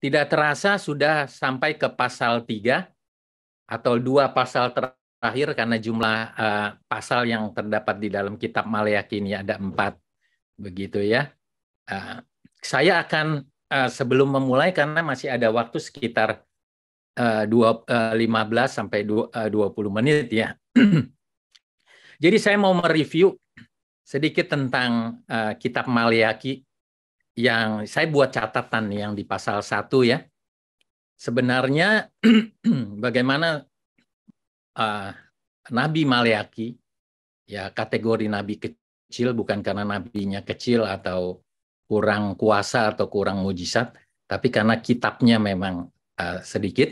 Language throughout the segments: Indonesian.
tidak terasa sudah sampai ke pasal 3 atau 2 pasal terakhir karena jumlah pasal yang terdapat di dalam kitab Maleakhi ini ada 4 begitu ya. Saya akan sebelum memulai karena masih ada waktu sekitar 15 sampai 20 menit ya. Jadi saya mau mereview sedikit tentang kitab Maleakhi yang saya buat catatan yang di pasal 1 ya. Sebenarnya bagaimana Nabi Maleakhi ya, kategori nabi kecil bukan karena nabinya kecil atau kurang kuasa atau kurang mujizat, tapi karena kitabnya memang sedikit.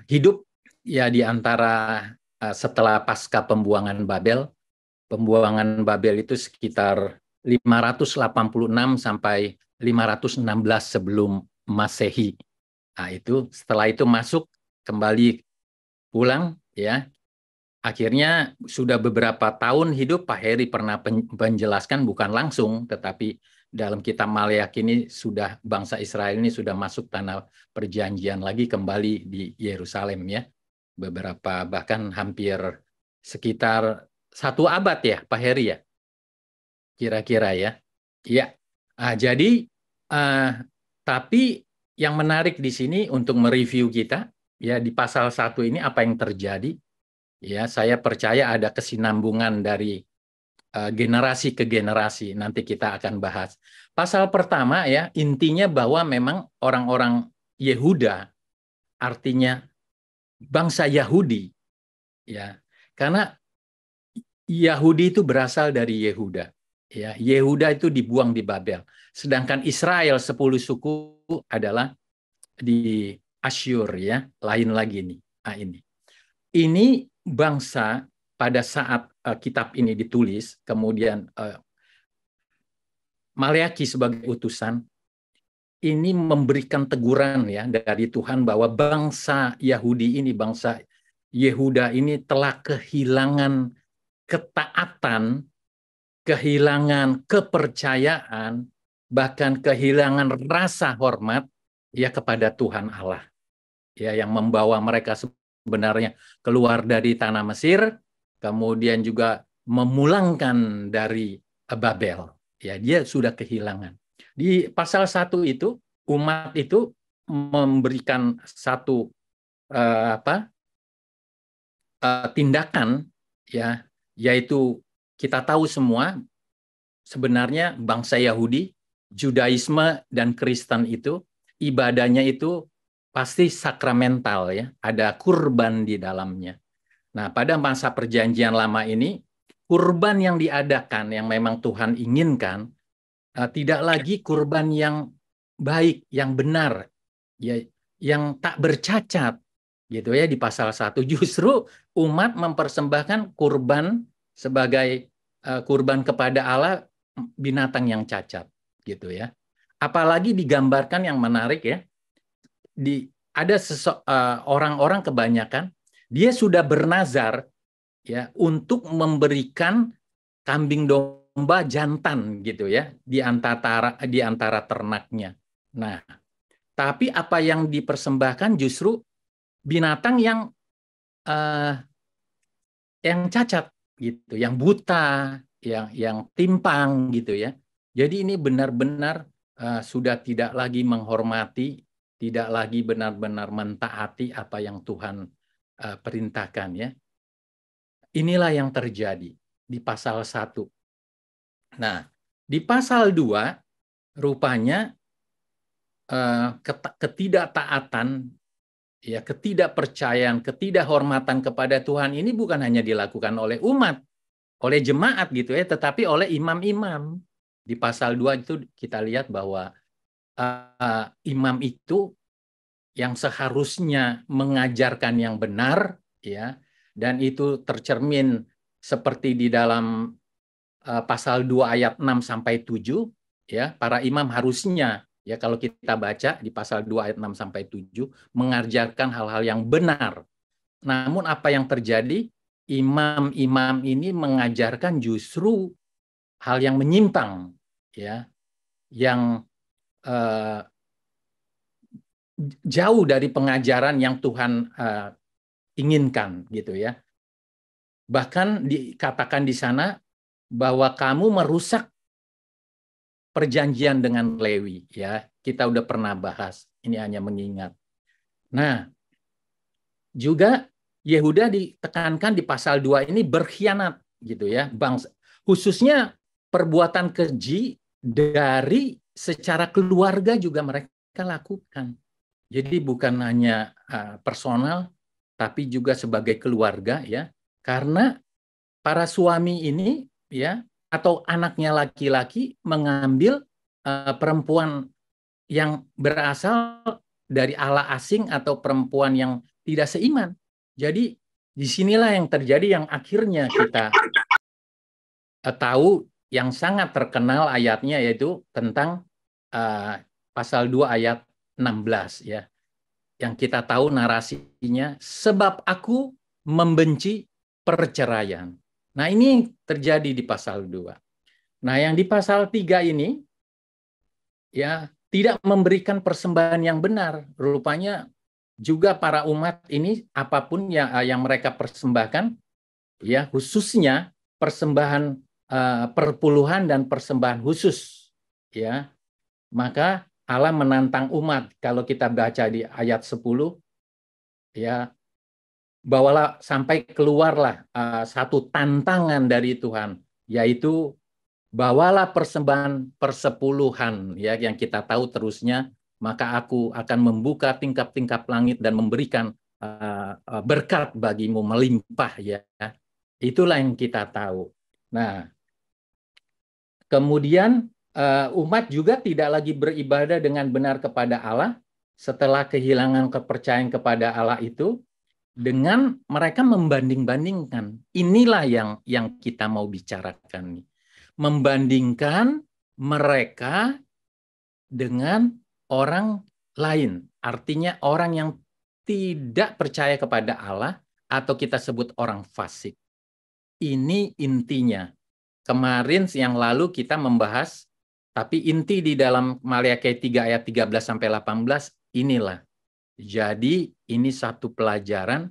Hidup ya di antara setelah pasca pembuangan Babel. Pembuangan Babel itu sekitar 586 sampai 516 sebelum Masehi. Nah, itu setelah itu masuk kembali pulang ya. Akhirnya sudah beberapa tahun hidup. Pak Heri pernah menjelaskan bukan langsung, tetapi dalam kitab Maleakhi ini sudah bangsa Israel ini sudah masuk tanah perjanjian lagi kembali di Yerusalem ya. Beberapa bahkan hampir sekitar 1 abad ya Pak Heri ya. Kira-kira ya. Ya. Jadi tapi yang menarik di sini untuk mereview kita ya di pasal 1 ini apa yang terjadi. Ya, saya percaya ada kesinambungan dari generasi ke generasi. Nanti kita akan bahas. Pasal pertama ya, intinya bahwa memang orang-orang Yehuda, artinya bangsa Yahudi, ya, karena Yahudi itu berasal dari Yehuda. Ya, Yehuda itu dibuang di Babel. Sedangkan Israel 10 suku adalah di Asyur ya, lain lagi nih. Nah, ini bangsa pada saat kitab ini ditulis, kemudian Maleakhi sebagai utusan ini memberikan teguran ya dari Tuhan bahwa bangsa Yahudi ini, bangsa Yehuda ini telah kehilangan ketaatan, kehilangan kepercayaan, bahkan kehilangan rasa hormat ya kepada Tuhan Allah. Ya, yang membawa mereka sebenarnya keluar dari tanah Mesir, kemudian juga memulangkan dari Babel. Ya, dia sudah kehilangan. Di pasal 1 itu umat itu memberikan satu tindakan ya, yaitu kita tahu semua sebenarnya bangsa Yahudi, Judaisme dan Kristen itu ibadahnya itu pasti sakramental ya, ada kurban di dalamnya. Nah, pada masa perjanjian lama ini kurban yang diadakan yang memang Tuhan inginkan tidak lagi kurban yang baik, yang benar, ya, yang tak bercacat gitu ya di pasal 1. Justru umat mempersembahkan kurban sebagai kurban kepada Allah binatang yang cacat gitu ya. Apalagi digambarkan yang menarik ya. Ada orang-orang kebanyakan dia sudah bernazar ya untuk memberikan kambing domba jantan gitu ya di antara ternaknya. Nah, tapi apa yang dipersembahkan justru binatang yang cacat gitu, yang buta, yang timpang gitu ya. Jadi ini benar-benar sudah tidak lagi menghormati, tidak lagi benar-benar mentaati apa yang Tuhan perintahkan ya. Inilah yang terjadi di pasal 1. Nah, di pasal 2 rupanya ketidaktaatan ya, ketidakpercayaan, ketidakhormatan kepada Tuhan ini bukan hanya dilakukan oleh umat, oleh jemaat gitu ya, tetapi oleh imam-imam. Di pasal 2 itu kita lihat bahwa imam itu yang seharusnya mengajarkan yang benar ya, dan itu tercermin seperti di dalam pasal 2 ayat 6 sampai 7 ya, para imam harusnya ya kalau kita baca di pasal 2 ayat 6 sampai 7 mengajarkan hal-hal yang benar. Namun apa yang terjadi? Imam-imam ini mengajarkan justru hal yang menyimpang ya, yang jauh dari pengajaran yang Tuhan inginkan gitu ya. Bahkan dikatakan di sana bahwa kamu merusak perjanjian dengan Lewi ya. Kita udah pernah bahas. Ini hanya mengingat. Nah, juga Yehuda ditekankan di pasal 2 ini berkhianat gitu ya. Khususnya perbuatan keji dari secara keluarga juga mereka lakukan. Jadi bukan hanya personal tapi juga sebagai keluarga ya. Karena para suami ini ya atau anaknya laki-laki mengambil perempuan yang berasal dari Allah asing atau perempuan yang tidak seiman. Jadi disinilah yang terjadi yang akhirnya kita tahu yang sangat terkenal ayatnya yaitu tentang pasal 2 ayat 16 ya. Yang kita tahu narasinya sebab aku membenci perceraian. Nah, ini terjadi di pasal 2. Nah, yang di pasal 3 ini ya tidak memberikan persembahan yang benar. Rupanya juga para umat ini apapun yang mereka persembahkan ya khususnya persembahan perpuluhan dan persembahan khusus ya. Maka Allah menantang umat kalau kita baca di ayat 10 ya bawalah sampai keluarlah satu tantangan dari Tuhan yaitu bawalah persembahan persepuluhan ya yang kita tahu terusnya maka aku akan membuka tingkap-tingkap langit dan memberikan berkat bagimu melimpah ya. Itulah yang kita tahu. Nah, kemudian umat juga tidak lagi beribadah dengan benar kepada Allah setelah kehilangan kepercayaan kepada Allah itu dengan mereka membanding-bandingkan. Inilah yang kita mau bicarakan nih. Membandingkan mereka dengan orang lain. Artinya orang yang tidak percaya kepada Allah atau kita sebut orang fasik. Ini intinya. Kemarin yang lalu kita membahas, tapi inti di dalam Maleakhi 3 ayat 13 sampai 18 inilah. Jadi ini satu pelajaran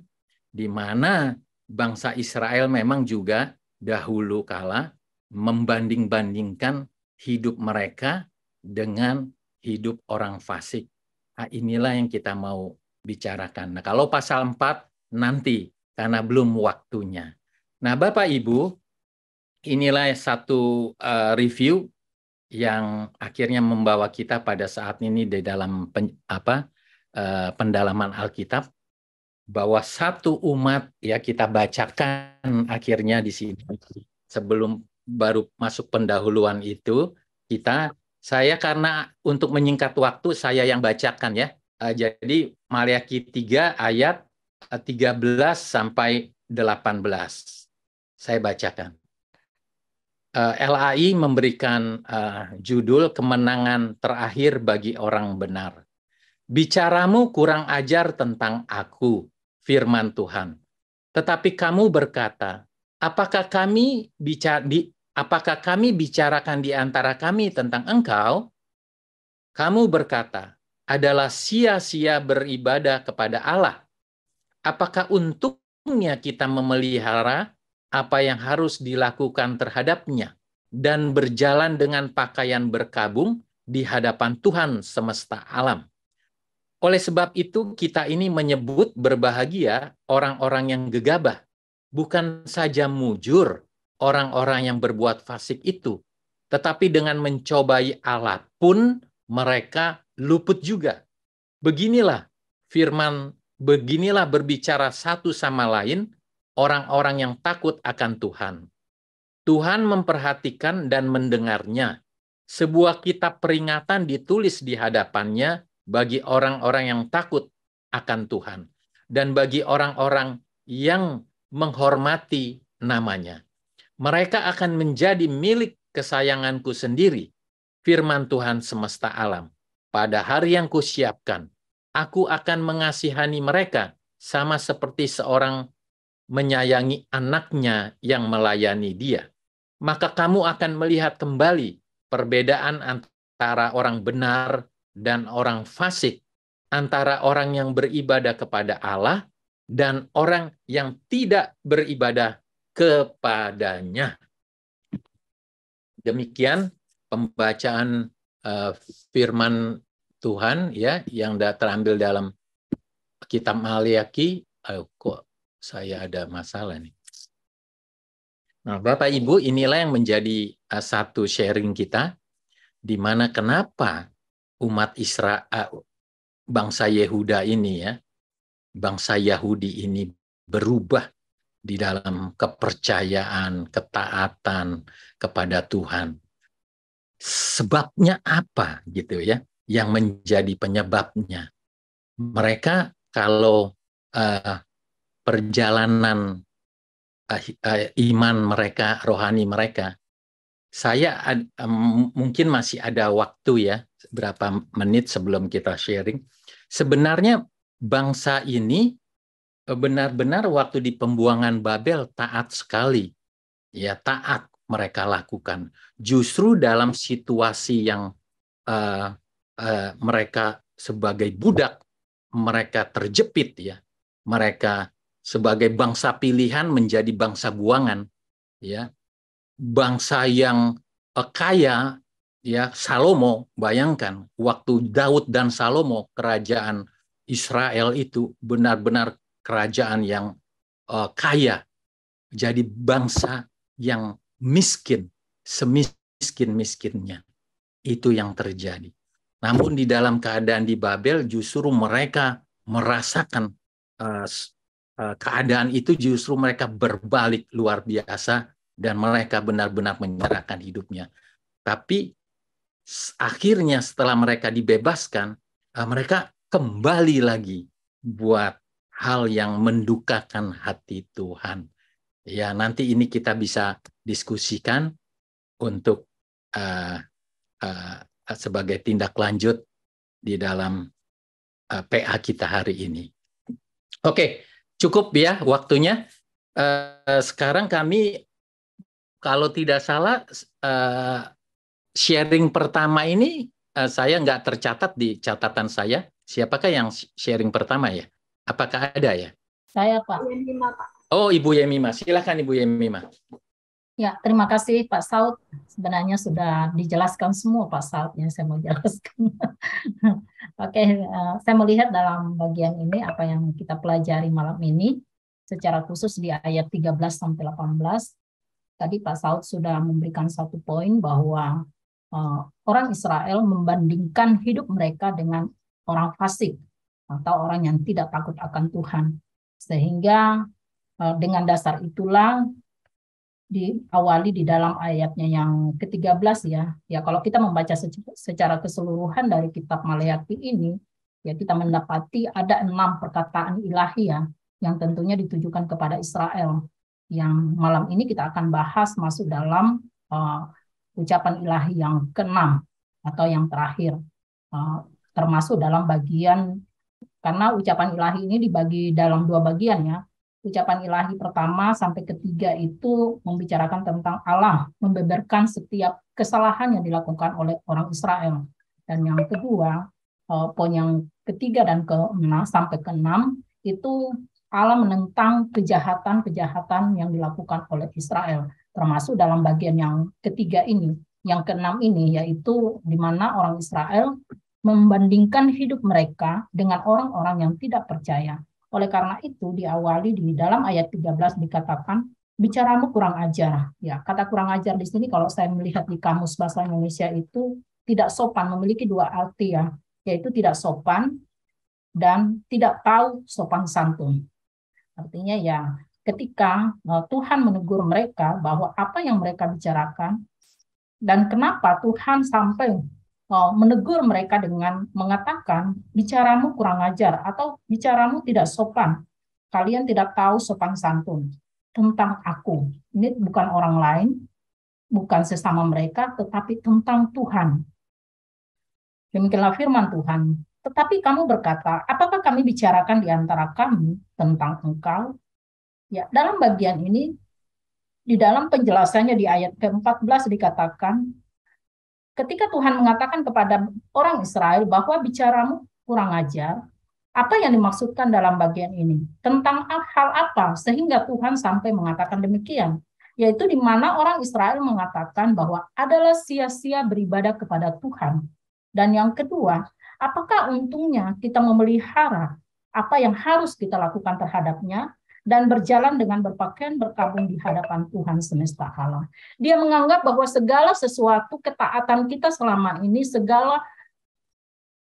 di mana bangsa Israel memang juga dahulu kala membanding-bandingkan hidup mereka dengan hidup orang fasik. Nah, inilah yang kita mau bicarakan. Nah, kalau pasal 4 nanti karena belum waktunya. Nah, Bapak Ibu, inilah satu review yang akhirnya membawa kita pada saat ini di dalam pendalaman Alkitab bahwa satu umat ya kita bacakan akhirnya di sini sebelum baru masuk pendahuluan itu saya karena untuk menyingkat waktu saya yang bacakan ya. Jadi Maleakhi 3 ayat 13 sampai 18. Saya bacakan. LAI memberikan judul kemenangan terakhir bagi orang benar. Bicaramu kurang ajar tentang aku, firman Tuhan. Tetapi kamu berkata, apakah kami bicarakan di antara kami tentang engkau? Kamu berkata, adalah sia-sia beribadah kepada Allah. Apakah untungnya kita memelihara apa yang harus dilakukan terhadapnya dan berjalan dengan pakaian berkabung di hadapan Tuhan semesta alam? Oleh sebab itu kita ini menyebut berbahagia orang-orang yang gegabah, bukan saja mujur orang-orang yang berbuat fasik itu, tetapi dengan mencobai Allah pun mereka luput juga. Beginilah berbicara satu sama lain orang-orang yang takut akan Tuhan. Tuhan memperhatikan dan mendengarnya. Sebuah kitab peringatan ditulis di hadapannya bagi orang-orang yang takut akan Tuhan dan bagi orang-orang yang menghormati namanya. Mereka akan menjadi milik kesayanganku sendiri, firman Tuhan semesta alam. Pada hari yang kusiapkan, aku akan mengasihani mereka sama seperti seorang menyayangi anaknya yang melayani dia. Maka kamu akan melihat kembali perbedaan antara orang benar dan orang fasik antara orang yang beribadah kepada Allah dan orang yang tidak beribadah kepadanya. Demikian pembacaan firman Tuhan ya yang terambil dalam kitab Maliaki. Kok saya ada masalah nih. Nah, Bapak Ibu, inilah yang menjadi satu sharing kita, di mana kenapa umat Israel, bangsa Yehuda ini ya, bangsa Yahudi ini berubah di dalam kepercayaan, ketaatan kepada Tuhan. Sebabnya apa gitu ya, yang menjadi penyebabnya. Mereka kalau perjalanan iman mereka, rohani mereka, saya mungkin masih ada waktu ya, berapa menit sebelum kita sharing. Sebenarnya bangsa ini benar-benar waktu di pembuangan Babel taat sekali. Ya, taat mereka lakukan. Justru dalam situasi yang mereka sebagai budak, mereka terjepit ya. Mereka sebagai bangsa pilihan menjadi bangsa buangan ya. Bangsa yang kaya ya, Salomo, bayangkan waktu Daud dan Salomo, kerajaan Israel itu benar-benar kerajaan yang kaya, jadi bangsa yang miskin, semiskin-miskinnya. Itu yang terjadi. Namun di dalam keadaan di Babel justru mereka merasakan keadaan itu, justru mereka berbalik luar biasa dan mereka benar-benar menyerahkan hidupnya. Tapi akhirnya setelah mereka dibebaskan, mereka kembali lagi buat hal yang mendukakan hati Tuhan. Ya, nanti ini kita bisa diskusikan untuk sebagai tindak lanjut di dalam PA kita hari ini. Oke, cukup ya waktunya. Sekarang kami, kalau tidak salah, sharing pertama ini saya nggak tercatat di catatan saya. Siapakah yang sharing pertama ya? Apakah ada ya? Saya, Pak. Oh, Ibu Yemima. Silakan Ibu Yemima. Ya, terima kasih Pak Saud. Sebenarnya sudah dijelaskan semua Pak Saud yang saya mau jelaskan. Oke, saya melihat dalam bagian ini apa yang kita pelajari malam ini, secara khusus di ayat 13-18. Tadi Pak Saud sudah memberikan satu poin bahwa orang Israel membandingkan hidup mereka dengan orang fasik atau orang yang tidak takut akan Tuhan. Sehingga dengan dasar itulah diawali di dalam ayatnya yang ke-13 ya. Ya, kalau kita membaca secara keseluruhan dari kitab Maleakhi ini, ya kita mendapati ada 6 perkataan ilahi ya, yang tentunya ditujukan kepada Israel. Yang malam ini kita akan bahas masuk dalam ucapan ilahi yang ke-6 atau yang terakhir. Termasuk dalam bagian, karena ucapan ilahi ini dibagi dalam 2 bagian ya. Ucapan ilahi pertama sampai ketiga itu membicarakan tentang Allah membeberkan setiap kesalahan yang dilakukan oleh orang Israel. Dan yang kedua, poin yang ketiga dan ke-6 sampai ke-6 itu Allah menentang kejahatan-kejahatan yang dilakukan oleh Israel, termasuk dalam bagian yang ketiga ini. Yang ke-6 ini yaitu di mana orang Israel membandingkan hidup mereka dengan orang-orang yang tidak percaya. Oleh karena itu diawali di dalam ayat 13 dikatakan bicaramu kurang ajar. Ya, kata kurang ajar di sini kalau saya melihat di kamus bahasa Indonesia itu tidak sopan, memiliki 2 arti ya, yaitu tidak sopan dan tidak tahu sopan santun. Artinya ya, ketika Tuhan menegur mereka bahwa apa yang mereka bicarakan dan kenapa Tuhan sampai menegur mereka dengan mengatakan bicaramu kurang ajar atau bicaramu tidak sopan. Kalian tidak tahu sopan santun tentang aku. Ini bukan orang lain, bukan sesama mereka, tetapi tentang Tuhan. Demikianlah firman Tuhan. Tetapi kamu berkata, apakah kami bicarakan di antara kami tentang engkau? Ya, dalam bagian ini, di dalam penjelasannya di ayat ke-14 dikatakan, ketika Tuhan mengatakan kepada orang Israel bahwa bicaramu kurang ajar. Apa yang dimaksudkan dalam bagian ini? Tentang hal apa sehingga Tuhan sampai mengatakan demikian? Yaitu di mana orang Israel mengatakan bahwa adalah sia-sia beribadah kepada Tuhan. Dan yang kedua, apakah untungnya kita memelihara apa yang harus kita lakukan terhadapnya dan berjalan dengan berpakaian berkabung di hadapan Tuhan semesta alam. Dia menganggap bahwa segala sesuatu ketaatan kita selama ini, segala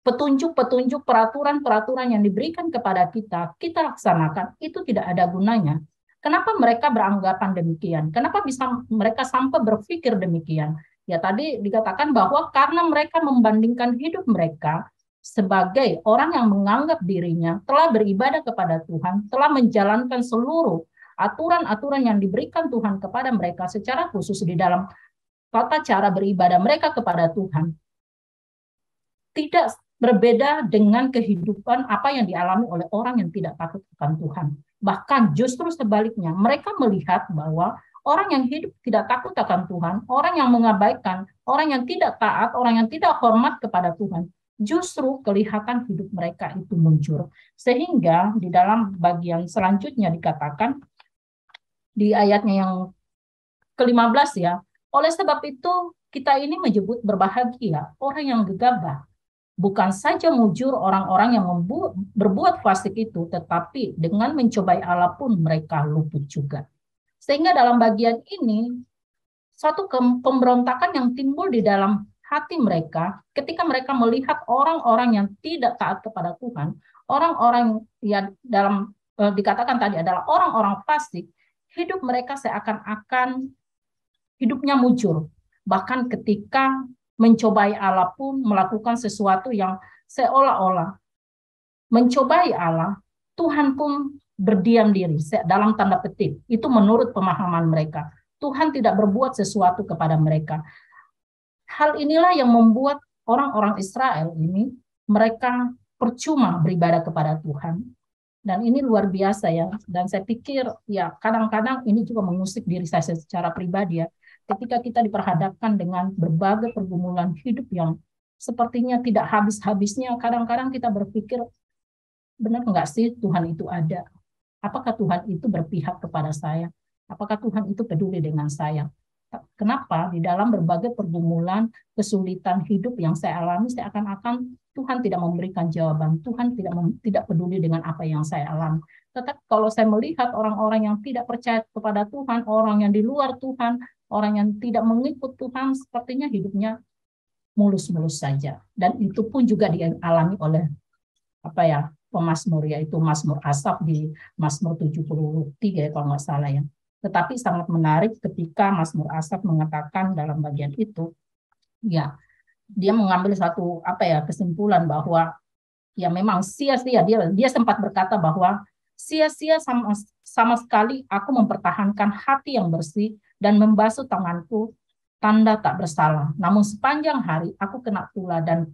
petunjuk-petunjuk, peraturan-peraturan yang diberikan kepada kita, kita laksanakan, itu tidak ada gunanya. Kenapa mereka beranggapan demikian? Kenapa bisa mereka sampai berpikir demikian? Ya tadi dikatakan bahwa karena mereka membandingkan hidup mereka sebagai orang yang menganggap dirinya telah beribadah kepada Tuhan, telah menjalankan seluruh aturan-aturan yang diberikan Tuhan kepada mereka secara khusus di dalam tata cara beribadah mereka kepada Tuhan. Tidak berbeda dengan kehidupan apa yang dialami oleh orang yang tidak takut akan Tuhan. Bahkan justru sebaliknya, mereka melihat bahwa orang yang hidup tidak takut akan Tuhan, orang yang mengabaikan, orang yang tidak taat, orang yang tidak hormat kepada Tuhan, justru kelihatan hidup mereka itu muncul. Sehingga di dalam bagian selanjutnya dikatakan, di ayatnya yang ke-15 ya, oleh sebab itu kita ini menyebut berbahagia orang yang gegabah. Bukan saja mujur orang-orang yang berbuat fasik itu, tetapi dengan mencobai Allah pun mereka luput juga. Sehingga dalam bagian ini, suatu pemberontakan yang timbul di dalam hati mereka, ketika mereka melihat orang-orang yang tidak taat kepada Tuhan, orang-orang yang dalam dikatakan tadi adalah orang-orang fasik, hidup mereka seakan-akan hidupnya mujur. Bahkan ketika mencobai Allah pun melakukan sesuatu yang seolah-olah mencobai Allah, Tuhan pun berdiam diri dalam tanda petik. Itu menurut pemahaman mereka. Tuhan tidak berbuat sesuatu kepada mereka. Hal inilah yang membuat orang-orang Israel ini mereka percuma beribadah kepada Tuhan. Dan ini luar biasa ya. Dan saya pikir ya kadang-kadang ini juga mengusik diri saya secara pribadi ya. Ketika kita diperhadapkan dengan berbagai pergumulan hidup yang sepertinya tidak habis-habisnya, kadang-kadang kita berpikir, benar nggak sih Tuhan itu ada? Apakah Tuhan itu berpihak kepada saya? Apakah Tuhan itu peduli dengan saya? Kenapa di dalam berbagai pergumulan, kesulitan hidup yang saya alami, saya akan Tuhan tidak memberikan jawaban, Tuhan tidak peduli dengan apa yang saya alami. Tetapi kalau saya melihat orang-orang yang tidak percaya kepada Tuhan, orang yang di luar Tuhan, orang yang tidak mengikut Tuhan, sepertinya hidupnya mulus-mulus saja. Dan itu pun juga dialami oleh pemazmur, yaitu Mazmur Asaf di Mazmur 73 ya, kalau nggak salah ya. Tetapi sangat menarik ketika Mazmur Asaf mengatakan dalam bagian itu, ya dia mengambil satu kesimpulan bahwa ya memang sia-sia, dia sempat berkata bahwa sia-sia sama sekali aku mempertahankan hati yang bersih dan membasuh tanganku tanda tak bersalah. Namun sepanjang hari aku kena tula dan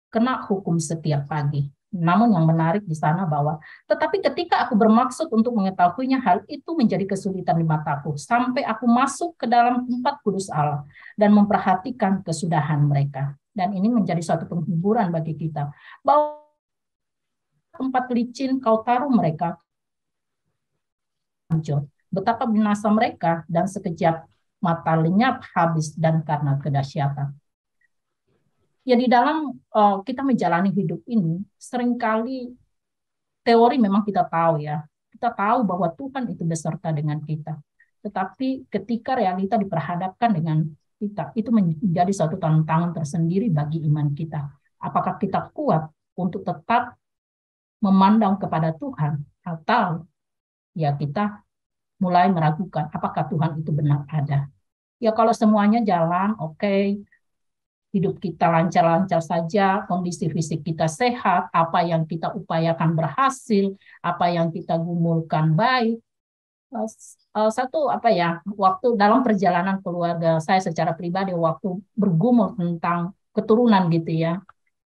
kena hukum setiap pagi. Namun yang menarik di sana bahwa tetapi ketika aku bermaksud untuk mengetahuinya, hal itu menjadi kesulitan di mataku sampai aku masuk ke dalam tempat kudus Allah dan memperhatikan kesudahan mereka. Dan ini menjadi suatu penghiburan bagi kita bahwa tempat licin kau taruh mereka, betapa binasa mereka dan sekejap mata lenyap habis dan karena kedahsyatan. Ya di dalam kita menjalani hidup ini, seringkali teori memang kita tahu ya. Kita tahu bahwa Tuhan itu beserta dengan kita. Tetapi ketika realita diperhadapkan dengan kita, itu menjadi suatu tantangan tersendiri bagi iman kita. Apakah kita kuat untuk tetap memandang kepada Tuhan, atau ya kita mulai meragukan apakah Tuhan itu benar ada. Ya kalau semuanya jalan, oke. Hidup kita lancar-lancar saja, kondisi fisik kita sehat, apa yang kita upayakan berhasil, apa yang kita gumulkan baik. Waktu dalam perjalanan keluarga saya secara pribadi, waktu bergumul tentang keturunan gitu ya,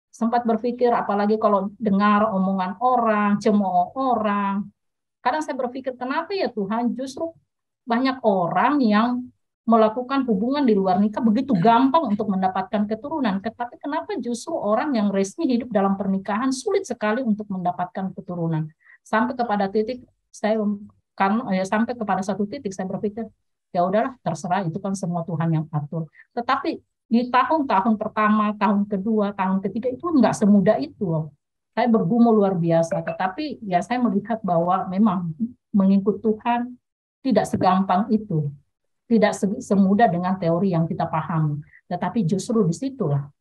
sempat berpikir apalagi kalau dengar omongan orang, cemooh orang, kadang saya berpikir kenapa ya Tuhan justru banyak orang yang melakukan hubungan di luar nikah begitu gampang untuk mendapatkan keturunan. Tetapi kenapa justru orang yang resmi hidup dalam pernikahan sulit sekali untuk mendapatkan keturunan? Sampai kepada titik saya sampai kepada satu titik saya berpikir, ya udahlah terserah, itu kan semua Tuhan yang atur. Tetapi di tahun-tahun pertama, tahun kedua, tahun ketiga itu nggak semudah itu. Saya bergumul luar biasa. Tetapi ya saya melihat bahwa memang mengikut Tuhan tidak segampang itu, tidak semudah dengan teori yang kita pahami. Tetapi justru disitulah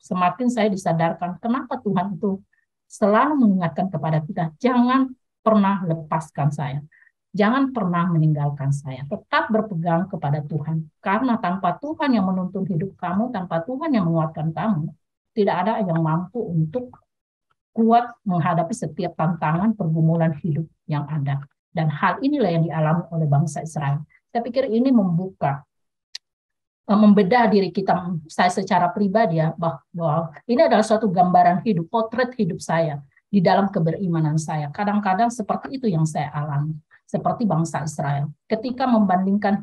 semakin saya disadarkan kenapa Tuhan itu selalu mengingatkan kepada kita, jangan pernah lepaskan saya. Jangan pernah meninggalkan saya. Tetap berpegang kepada Tuhan. Karena tanpa Tuhan yang menuntun hidup kamu, tanpa Tuhan yang menguatkan kamu, tidak ada yang mampu untuk kuat menghadapi setiap tantangan pergumulan hidup yang ada. Dan hal inilah yang dialami oleh bangsa Israel. Saya pikir ini membedah diri kita, saya secara pribadi ya, bahwa ini adalah suatu gambaran hidup, potret hidup saya di dalam keberimanan saya. Kadang-kadang seperti itu yang saya alami, seperti bangsa Israel. Ketika membandingkan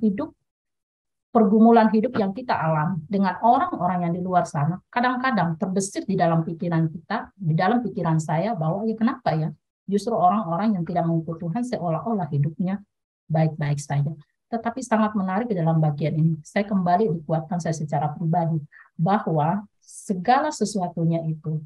pergumulan hidup yang kita alami dengan orang-orang yang di luar sana, kadang-kadang terbesit di dalam pikiran kita, di dalam pikiran saya, bahwa ya kenapa ya, justru orang-orang yang tidak mengikut Tuhan seolah-olah hidupnya baik-baik saja. Tetapi sangat menarik di dalam bagian ini, saya kembali dikuatkan saya secara pribadi, bahwa segala sesuatunya itu,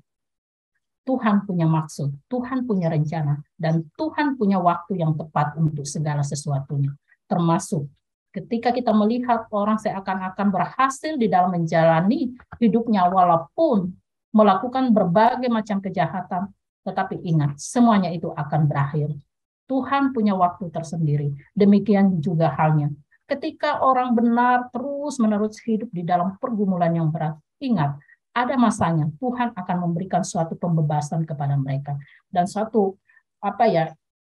Tuhan punya maksud, Tuhan punya rencana, dan Tuhan punya waktu yang tepat untuk segala sesuatunya. Termasuk ketika kita melihat orang seakan-akan berhasil di dalam menjalani hidupnya walaupun melakukan berbagai macam kejahatan, tetapi ingat, semuanya itu akan berakhir. Tuhan punya waktu tersendiri. Demikian juga halnya. Ketika orang benar terus-menerus hidup di dalam pergumulan yang berat, ingat, ada masanya Tuhan akan memberikan suatu pembebasan kepada mereka. Dan suatu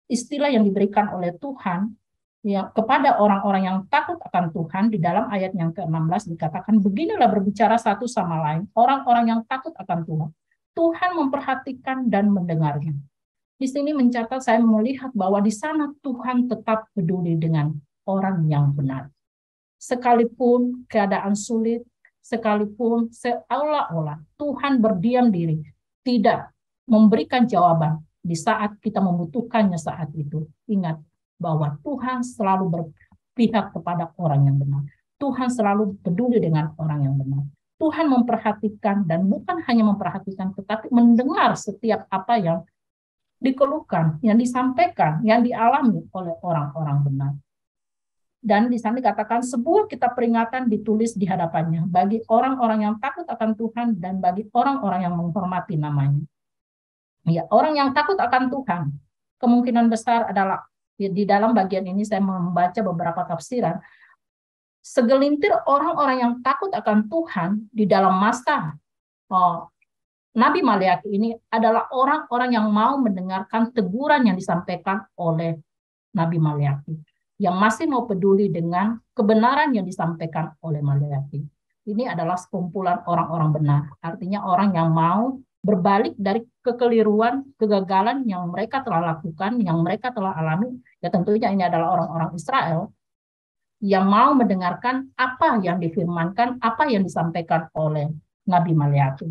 istilah yang diberikan oleh Tuhan ya, kepada orang-orang yang takut akan Tuhan, di dalam ayat yang ke-16 dikatakan, beginilah berbicara satu sama lain, orang-orang yang takut akan Tuhan. Tuhan memperhatikan dan mendengarnya. Di sini mencatat, saya melihat bahwa di sana Tuhan tetap peduli dengan orang yang benar. Sekalipun keadaan sulit, sekalipun seolah-olah Tuhan berdiam diri, tidak memberikan jawaban di saat kita membutuhkannya saat itu. Ingat bahwa Tuhan selalu berpihak kepada orang yang benar. Tuhan selalu peduli dengan orang yang benar. Tuhan memperhatikan, dan bukan hanya memperhatikan, tetapi mendengar setiap apa yang dikeluhkan, yang disampaikan, yang dialami oleh orang-orang benar. Dan di sana dikatakan sebuah kitab peringatan ditulis di hadapannya bagi orang-orang yang takut akan Tuhan dan bagi orang-orang yang menghormati namanya. Ya, orang yang takut akan Tuhan kemungkinan besar adalah, di dalam bagian ini saya membaca beberapa tafsiran, segelintir orang-orang yang takut akan Tuhan di dalam masa Nabi Maleakhi ini adalah orang-orang yang mau mendengarkan teguran yang disampaikan oleh Nabi Maleakhi, yang masih mau peduli dengan kebenaran yang disampaikan oleh Maleakhi. Ini adalah sekumpulan orang-orang benar, artinya orang yang mau berbalik dari kekeliruan, kegagalan yang mereka telah lakukan, yang mereka telah alami. Ya tentunya ini adalah orang-orang Israel yang mau mendengarkan apa yang difirmankan, apa yang disampaikan oleh Nabi Maleakhi.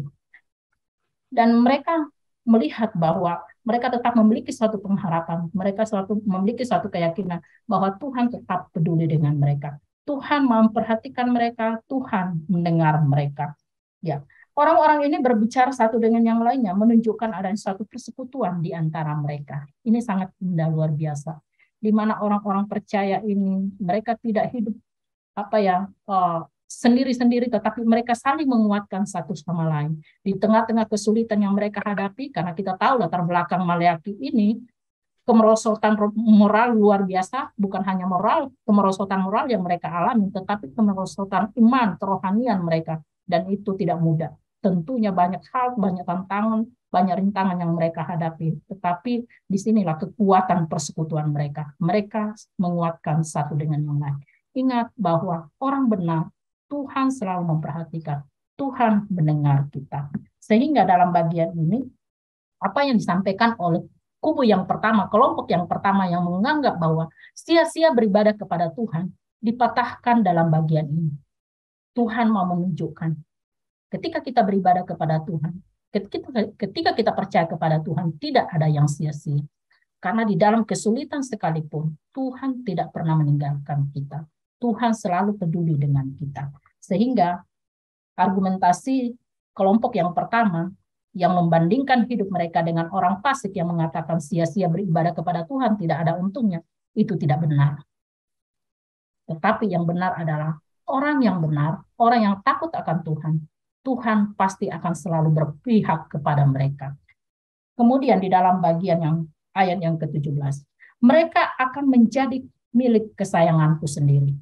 Dan mereka melihat bahwa mereka tetap memiliki suatu pengharapan, mereka memiliki suatu keyakinan bahwa Tuhan tetap peduli dengan mereka. Tuhan memperhatikan mereka, Tuhan mendengar mereka. Ya, orang-orang ini berbicara satu dengan yang lainnya, menunjukkan adanya suatu persekutuan di antara mereka. Ini sangat indah, luar biasa. Di mana orang-orang percaya ini, mereka tidak hidup sendiri-sendiri, tetapi mereka saling menguatkan satu sama lain. Di tengah-tengah kesulitan yang mereka hadapi, karena kita tahu latar belakang Maleakhi ini, kemerosotan moral luar biasa, bukan hanya kemerosotan moral yang mereka alami, tetapi kemerosotan iman, kerohanian mereka, dan itu tidak mudah. Tentunya banyak hal, banyak tantangan, banyak rintangan yang mereka hadapi, tetapi disinilah kekuatan persekutuan mereka. Mereka menguatkan satu dengan yang lain. Ingat bahwa orang benar, Tuhan selalu memperhatikan, Tuhan mendengar kita. Sehingga dalam bagian ini, apa yang disampaikan oleh kubu yang pertama, kelompok yang pertama yang menganggap bahwa sia-sia beribadah kepada Tuhan, dipatahkan dalam bagian ini. Tuhan mau menunjukkan ketika kita beribadah kepada Tuhan, ketika kita percaya kepada Tuhan, tidak ada yang sia-sia. Karena di dalam kesulitan sekalipun, Tuhan tidak pernah meninggalkan kita. Tuhan selalu peduli dengan kita. Sehingga argumentasi kelompok yang pertama, yang membandingkan hidup mereka dengan orang fasik yang mengatakan sia-sia beribadah kepada Tuhan, tidak ada untungnya, itu tidak benar. Tetapi yang benar adalah orang yang benar, orang yang takut akan Tuhan, Tuhan pasti akan selalu berpihak kepada mereka. Kemudian di dalam bagian yang ayat yang ke-17, mereka akan menjadi milik kesayanganku sendiri.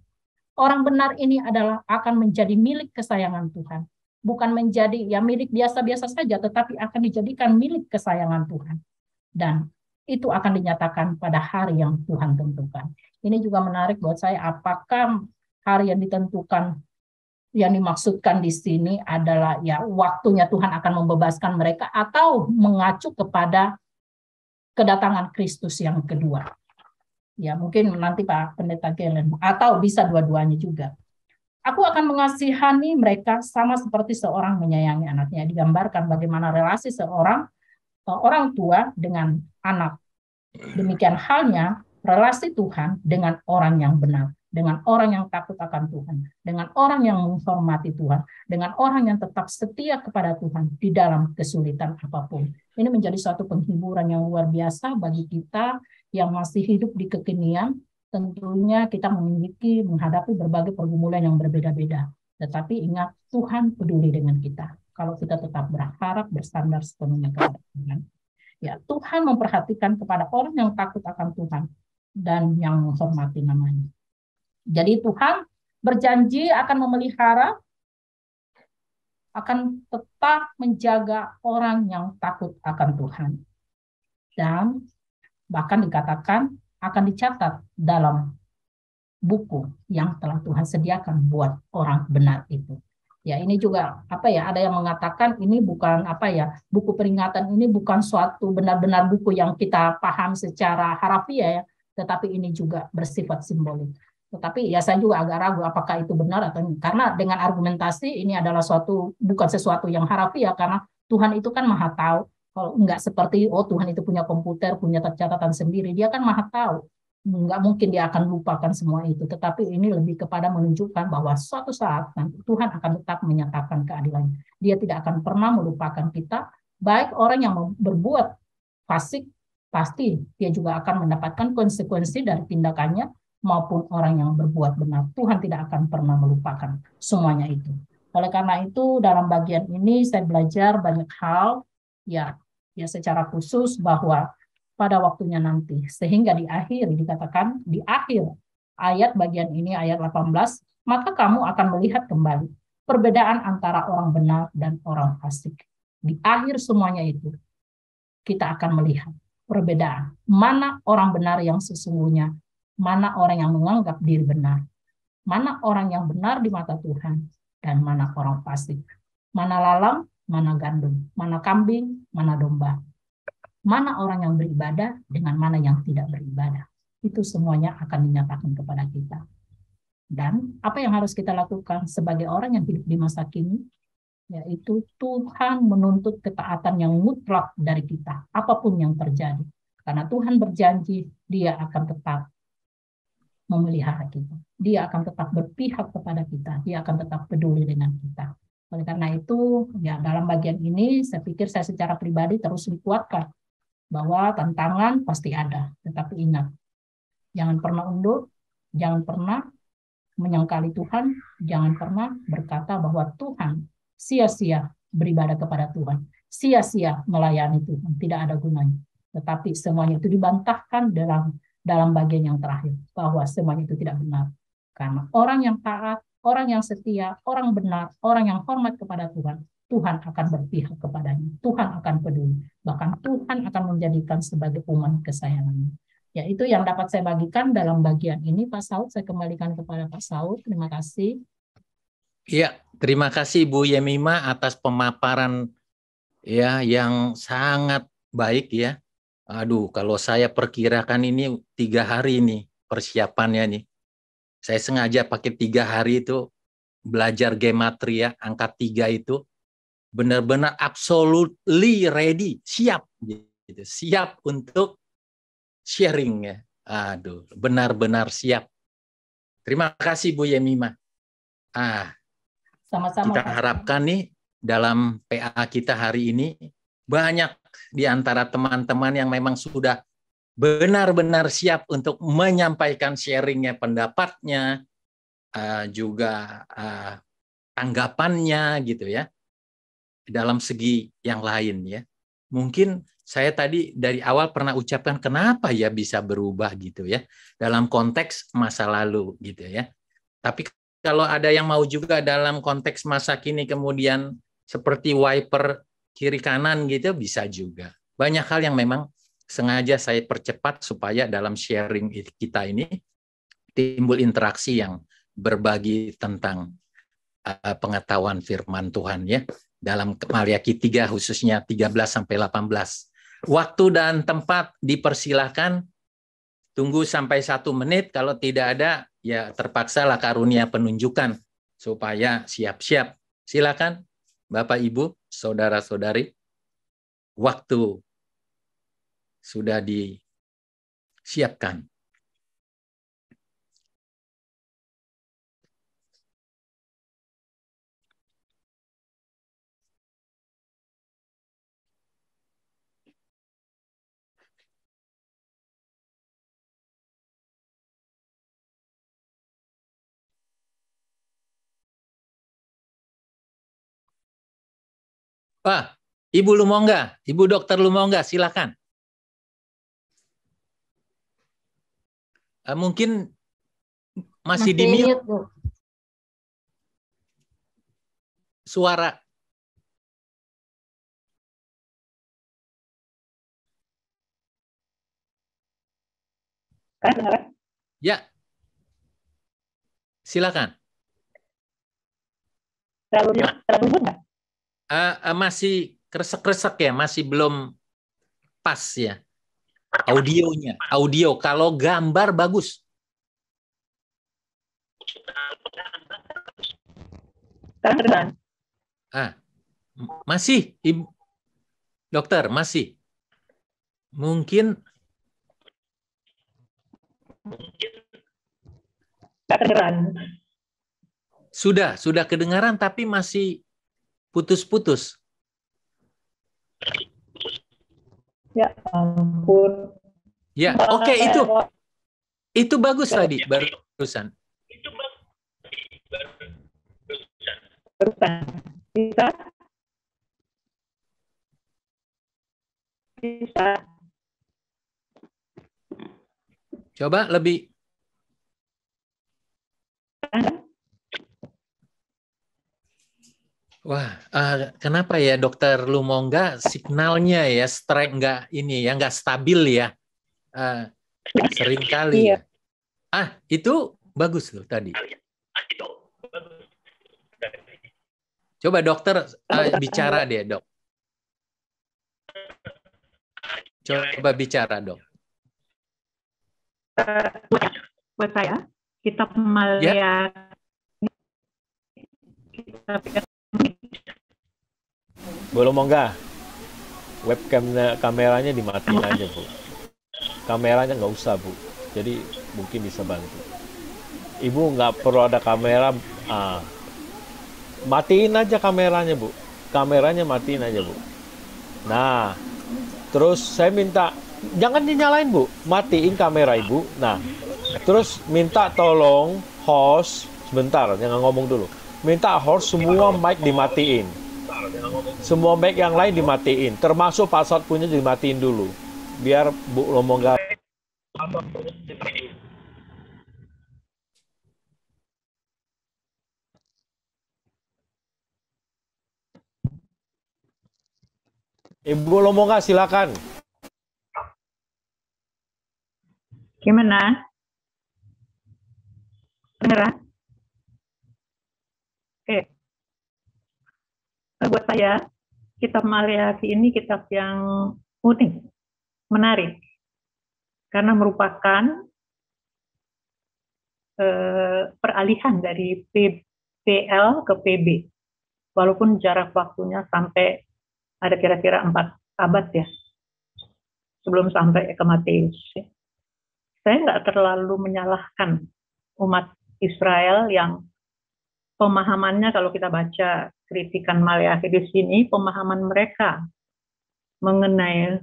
Orang benar ini adalah akan menjadi milik kesayangan Tuhan. Bukan menjadi ya milik biasa-biasa saja, tetapi akan dijadikan milik kesayangan Tuhan. Dan itu akan dinyatakan pada hari yang Tuhan tentukan. Ini juga menarik buat saya, apakah hari yang ditentukan yang dimaksudkan di sini adalah ya waktunya Tuhan akan membebaskan mereka atau mengacu kepada kedatangan Kristus yang kedua. Ya mungkin nanti Pak Pendeta Gelen, atau bisa dua-duanya juga. Aku akan mengasihani mereka sama seperti seorang menyayangi anaknya. Digambarkan bagaimana relasi seorang orang tua dengan anak. Demikian halnya relasi Tuhan dengan orang yang benar, dengan orang yang takut akan Tuhan, dengan orang yang menghormati Tuhan, dengan orang yang tetap setia kepada Tuhan di dalam kesulitan apapun. Ini menjadi suatu penghiburan yang luar biasa bagi kita yang masih hidup di kekinian. Tentunya kita menghadapi berbagai pergumulan yang berbeda-beda. Tetapi ingat, Tuhan peduli dengan kita. Kalau kita tetap berharap bersandar sepenuhnya kepada Tuhan. Ya, Tuhan memperhatikan kepada orang yang takut akan Tuhan dan yang menghormati namanya. Jadi Tuhan berjanji akan memelihara, akan tetap menjaga orang yang takut akan Tuhan. Dan bahkan dikatakan akan dicatat dalam buku yang telah Tuhan sediakan buat orang benar itu. Ya, ini juga ada yang mengatakan ini bukan buku peringatan ini bukan suatu benar-benar buku yang kita paham secara harafiah ya, tetapi ini juga bersifat simbolik. Tetapi ya saya juga agak ragu apakah itu benar atau enggak, karena dengan argumentasi ini adalah bukan sesuatu yang harafiah, karena Tuhan itu kan maha tahu. Kalau enggak seperti Tuhan itu punya komputer, punya catatan sendiri, dia kan maha tahu. Nggak mungkin dia akan lupakan semua itu, tetapi ini lebih kepada menunjukkan bahwa suatu saat nanti Tuhan akan tetap menyatakan keadilannya. Dia tidak akan pernah melupakan kita, baik orang yang berbuat fasik, pasti dia juga akan mendapatkan konsekuensi dari tindakannya, maupun orang yang berbuat benar. Tuhan tidak akan pernah melupakan semuanya itu. Oleh karena itu, dalam bagian ini saya belajar banyak hal, ya secara khusus bahwa pada waktunya nanti. Sehingga dikatakan di akhir ayat bagian ini, ayat 18, maka kamu akan melihat kembali perbedaan antara orang benar dan orang fasik. Di akhir semuanya itu, kita akan melihat perbedaan. Mana orang benar yang sesungguhnya, mana orang yang menganggap diri benar, mana orang yang benar di mata Tuhan, dan mana orang fasik. Mana lalang, mana gandum, mana kambing, mana domba. Mana orang yang beribadah dengan mana yang tidak beribadah. Itu semuanya akan dinyatakan kepada kita. Dan apa yang harus kita lakukan sebagai orang yang hidup di masa kini, yaitu Tuhan menuntut ketaatan yang mutlak dari kita, apapun yang terjadi. Karena Tuhan berjanji, dia akan tetap memelihara kita. Dia akan tetap berpihak kepada kita. Dia akan tetap peduli dengan kita. Oleh karena itu, ya dalam bagian ini, saya pikir saya secara pribadi terus dikuatkan bahwa tantangan pasti ada, tetapi ingat, jangan pernah undur, jangan pernah menyangkali Tuhan, jangan pernah berkata bahwa Tuhan sia-sia beribadah kepada Tuhan, sia-sia melayani Tuhan, tidak ada gunanya. Tetapi semuanya itu dibantahkan dalam bagian yang terakhir, bahwa semuanya itu tidak benar. Karena orang yang taat, orang yang setia, orang benar, orang yang hormat kepada Tuhan, Tuhan akan berpihak kepadanya. Tuhan akan peduli. Bahkan Tuhan akan menjadikan sebagai umat kesayangannya. Ya, itu yang dapat saya bagikan dalam bagian ini. Pak Saud, saya kembalikan kepada Pak Saud. Terima kasih. Iya, terima kasih Bu Yemima atas pemaparan ya yang sangat baik ya. Aduh, kalau saya perkirakan ini 3 hari nih persiapannya nih. Saya sengaja pakai 3 hari itu belajar gematria, angka 3 itu benar-benar absolutely ready, siap gitu. Siap untuk sharing ya. Aduh, benar-benar siap. Terima kasih Bu Yemima. Sama-sama Kita Pak. harapkan nih dalam PA kita hari ini banyak di antara teman-teman yang memang sudah benar-benar siap untuk menyampaikan sharingnya, pendapatnya, juga tanggapannya gitu ya, dalam segi yang lain ya. Mungkin saya tadi dari awal pernah ucapkan kenapa ya bisa berubah gitu ya, dalam konteks masa lalu gitu ya. Tapi kalau ada yang mau juga dalam konteks masa kini kemudian seperti wiper kiri kanan gitu bisa juga. Banyak hal yang memang sengaja saya percepat supaya dalam sharing kita ini timbul interaksi yang berbagi tentang pengetahuan firman Tuhan ya. Dalam Maliaki 3 khususnya 13 sampai 18. Waktu dan tempat dipersilahkan. Tunggu sampai 1 menit, kalau tidak ada, ya terpaksalah karunia penunjukan supaya siap-siap. Silakan, Bapak, Ibu, Saudara-saudari, waktu sudah disiapkan. Ibu Lumongga, Ibu Dokter Lumongga, silakan. Mungkin masih di mute suara. Ya, silakan. Terlalu nggak? Masih kresek-kresek ya, masih belum pas ya. Audionya, audio. Kalau gambar bagus. Sekarang kedengaran? Masih, Ibu Dokter, masih. Mungkin Nggak kedengaran. Sudah kedengaran tapi masih putus-putus. Ya ampun. Ya, oke, itu bagus tadi barusan. Bisa? Bisa. Coba lebih. Wah, kenapa ya Dokter Lumongga signalnya ya strike nggak ini ya nggak stabil ya, sering kali ya. Itu bagus loh tadi. Coba dokter bicara deh dok. Coba bicara dok. Buat saya, kita melihat Belum enggak, webcam kameranya dimatiin aja Bu, kameranya nggak usah Bu, jadi mungkin bisa bantu. Ibu nggak perlu ada kamera, matiin aja kameranya Bu, kameranya matiin aja Bu. Nah, terus saya minta jangan dinyalain Bu, matiin kamera Ibu. Nah, terus minta tolong host sebentar, jangan ngomong dulu. Minta host semua mic dimatiin. Semua mic yang lain dimatiin, termasuk Pak Saud punya dimatiin dulu, biar Bu Lumongga. Ibu Lumongga silakan. gimana? Beneran? Oke. Buat saya, kitab Maliaki ini kitab yang unik, menarik, karena merupakan peralihan dari PL ke PB, walaupun jarak waktunya sampai ada kira-kira 4 abad ya, sebelum sampai ke Matius. Saya nggak terlalu menyalahkan umat Israel yang pemahamannya, kalau kita baca kritikan Maleakhi di sini, pemahaman mereka mengenai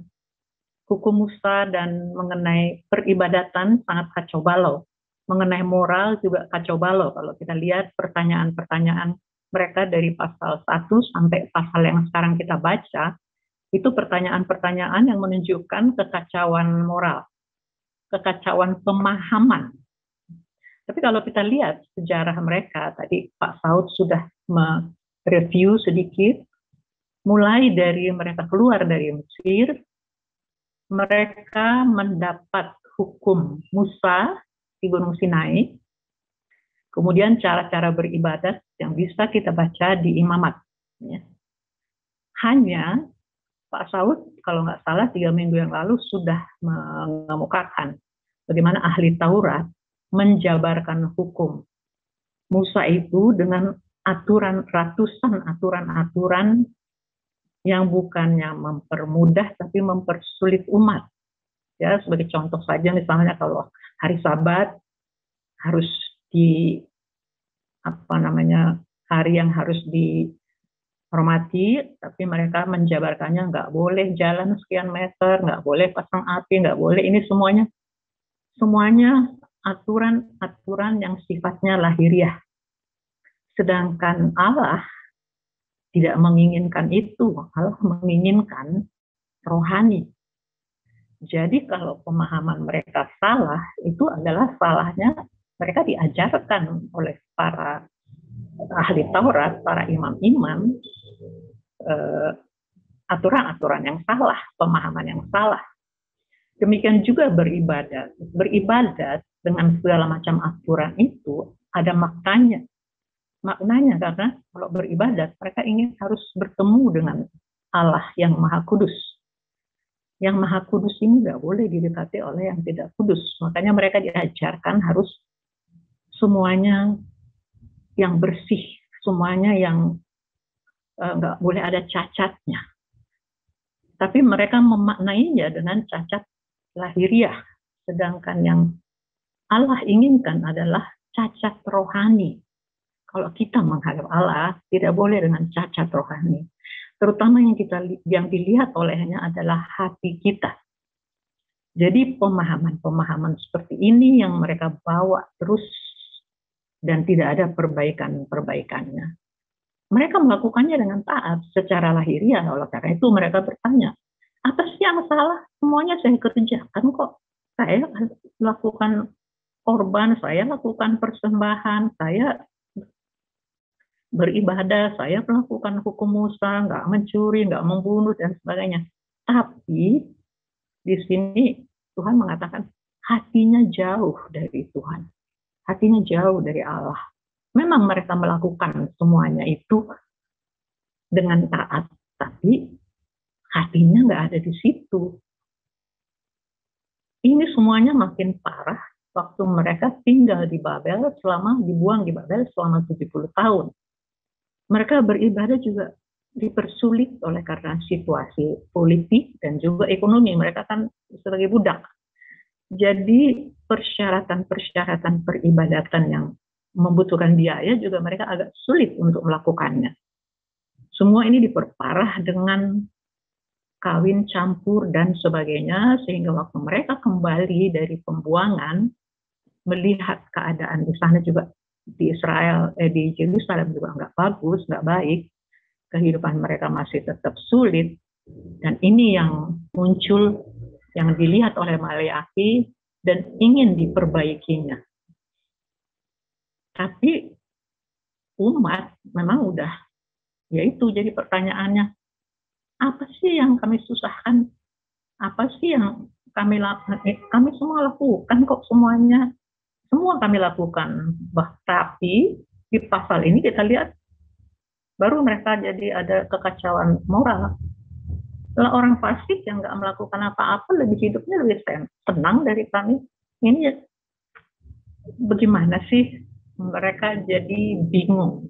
hukum Musa dan mengenai peribadatan sangat kacau balau. Mengenai moral juga kacau balau. Kalau kita lihat pertanyaan-pertanyaan mereka dari pasal 1 sampai pasal yang sekarang kita baca, itu pertanyaan-pertanyaan yang menunjukkan kekacauan moral, kekacauan pemahaman. Tapi kalau kita lihat sejarah mereka, tadi Pak Saud sudah mereview sedikit, mulai dari mereka keluar dari Mesir, mereka mendapat hukum Musa di Gunung Sinai, kemudian cara-cara beribadat yang bisa kita baca di Imamat. Ya. Hanya Pak Saud, kalau nggak salah 3 minggu yang lalu sudah mengemukakan bagaimana ahli Taurat menjabarkan hukum Musa itu dengan aturan, ratusan aturan-aturan yang bukannya mempermudah tapi mempersulit umat. Ya, sebagai contoh saja misalnya kalau hari Sabat harus hari yang harus dihormati, tapi mereka menjabarkannya nggak boleh jalan sekian meter, nggak boleh pasang api, nggak boleh ini semuanya aturan-aturan yang sifatnya lahiriah. Sedangkan Allah tidak menginginkan itu, Allah menginginkan rohani. Jadi kalau pemahaman mereka salah, itu adalah salahnya mereka diajarkan oleh para ahli Taurat, para imam-imam, aturan-aturan yang salah, pemahaman yang salah. Demikian juga beribadat. Beribadat dengan segala macam aturan itu ada maknanya. Maknanya karena kalau beribadat, mereka ingin harus bertemu dengan Allah yang Maha Kudus. Yang Maha Kudus ini nggak boleh didekati oleh yang tidak kudus. Makanya mereka diajarkan harus semuanya yang bersih, semuanya yang nggak boleh ada cacatnya. Tapi mereka memaknainya dengan cacat lahiriah. Sedangkan yang Allah inginkan adalah cacat rohani. Kalau kita menghadap Allah, tidak boleh dengan cacat rohani. Terutama yang dilihat olehnya adalah hati kita. Jadi pemahaman-pemahaman seperti ini yang mereka bawa terus dan tidak ada perbaikan-perbaikannya. Mereka melakukannya dengan taat secara lahiriah. Oleh karena itu mereka bertanya, apa sih yang salah? Semuanya saya kerjakan kok. Saya lakukan korban, saya lakukan persembahan, saya beribadah, saya melakukan hukum Musa, nggak mencuri, nggak membunuh, dan sebagainya. Tapi di sini Tuhan mengatakan hatinya jauh dari Tuhan. Hatinya jauh dari Allah. Memang mereka melakukan semuanya itu dengan taat, tapi hatinya nggak ada di situ. Ini semuanya makin parah waktu mereka tinggal di Babel dibuang di Babel selama 70 tahun. Mereka beribadah juga dipersulit oleh karena situasi politik dan juga ekonomi. Mereka kan sebagai budak. Jadi persyaratan-persyaratan peribadatan yang membutuhkan biaya juga mereka agak sulit untuk melakukannya. Semua ini diperparah dengan kawin campur dan sebagainya, sehingga waktu mereka kembali dari pembuangan, melihat keadaan di sana juga di Israel, di Yerusalem juga nggak bagus, nggak baik, kehidupan mereka masih tetap sulit, dan ini yang muncul, yang dilihat oleh Maleakhi dan ingin diperbaikinya. Tapi umat memang udah, yaitu jadi pertanyaannya, apa sih yang kami susahkan? Apa sih yang kami semua lakukan kok semuanya? Semua kami lakukan. Tapi di pasal ini kita lihat baru mereka jadi ada kekacauan moral. Kalau orang fasik yang nggak melakukan apa-apa, hidupnya lebih senang dari kami. Ini bagaimana sih mereka jadi bingung.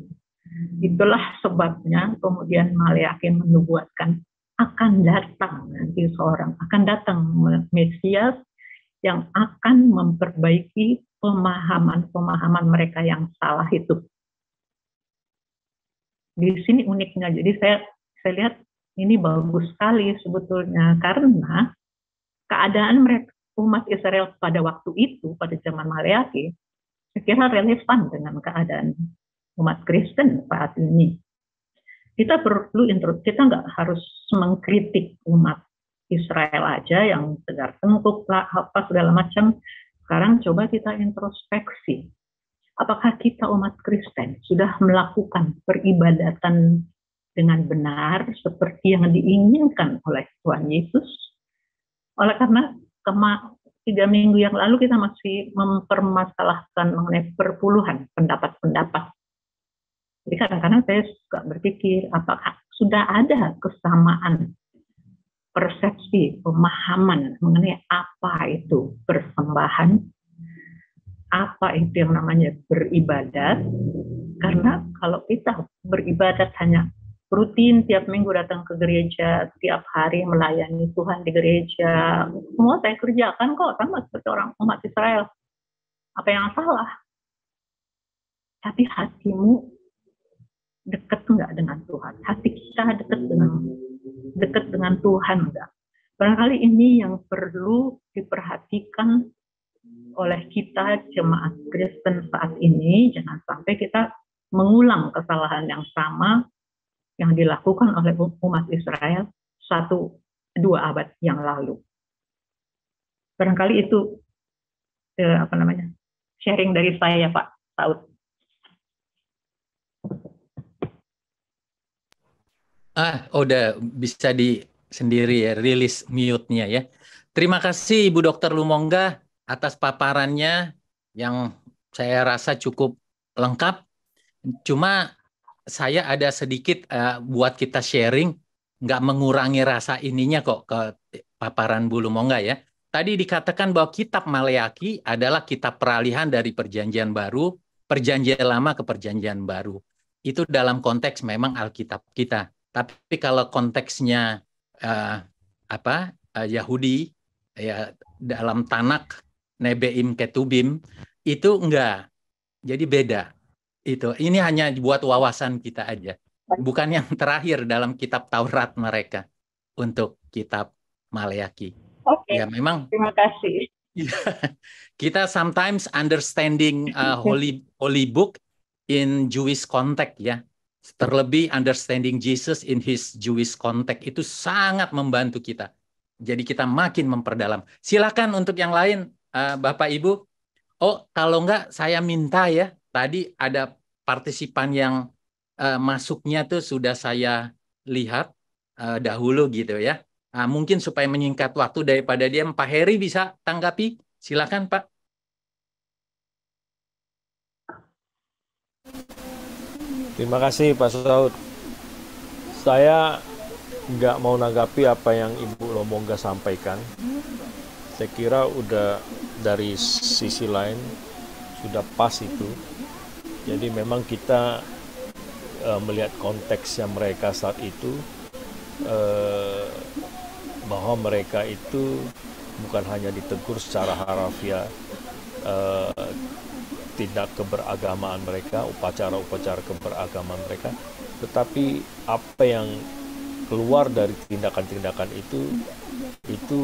Itulah sebabnya kemudian Maleakhi menubuatkan akan datang nanti akan datang Mesias yang akan memperbaiki pemahaman mereka yang salah itu. Di sini uniknya, jadi saya lihat ini bagus sekali sebetulnya, karena keadaan mereka umat Israel pada waktu itu, pada zaman Maleakhi, saya kira relevan dengan keadaan umat Kristen saat ini. Kita nggak harus mengkritik umat Israel aja yang tegar tengkuk lah, apa segala macam. Sekarang coba kita introspeksi. Apakah kita umat Kristen sudah melakukan peribadatan dengan benar seperti yang diinginkan oleh Tuhan Yesus? Oleh karena 3 minggu yang lalu kita masih mempermasalahkan mengenai perpuluhan pendapat-pendapat. Jadi kadang-kadang saya suka berpikir, apakah sudah ada kesamaan persepsi, pemahaman mengenai apa itu persembahan, apa itu yang namanya beribadat. Karena kalau kita beribadat hanya rutin tiap minggu datang ke gereja, tiap hari melayani Tuhan di gereja, semua saya kerjakan kok, sama seperti orang umat Israel. Apa yang salah? Tapi hatimu dekat enggak dengan Tuhan? Hati kita dekat dengan Tuhan enggak? Barangkali ini yang perlu diperhatikan oleh kita jemaat Kristen saat ini. Jangan sampai kita mengulang kesalahan yang sama yang dilakukan oleh umat Israel 1-2 abad yang lalu. Barangkali itu sharing dari saya, Pak Saud. Udah bisa sendiri ya, rilis mute-nya ya. Terima kasih Ibu Dr. Lumongga atas paparannya yang saya rasa cukup lengkap. Cuma saya ada sedikit buat kita sharing, nggak mengurangi rasa ininya kok ke paparan Bu Lumongga ya. Tadi dikatakan bahwa kitab Maleakhi adalah kitab peralihan dari Perjanjian Baru, Perjanjian Lama ke Perjanjian Baru. Itu dalam konteks memang Alkitab kita. Tapi kalau konteksnya Yahudi ya dalam Tanak, Nebeim, Ketubim itu enggak. Jadi beda. Ini hanya buat wawasan kita aja. Bukan yang terakhir dalam kitab Taurat mereka untuk kitab Maleakhi. Oke. Ya memang. Terima kasih. Kita sometimes understanding holy book in Jewish context ya. Terlebih understanding Jesus in his Jewish context itu sangat membantu kita. Jadi kita makin memperdalam. Silakan untuk yang lain, Bapak Ibu. Kalau enggak saya minta ya. Tadi ada partisipan yang masuknya tuh sudah saya lihat dahulu gitu ya. Mungkin supaya menyingkat waktu daripada dia, Pak Heri bisa tanggapi. Silakan Pak. Terima kasih Pak Saud. Saya nggak mau nanggapi apa yang Ibu Lumongga sampaikan. Saya kira udah dari sisi lain sudah pas itu. Jadi memang kita melihat konteksnya mereka saat itu, bahwa mereka itu bukan hanya ditegur secara harafiah tindak keberagamaan mereka, upacara-upacara keberagaman mereka, tetapi apa yang keluar dari tindakan-tindakan itu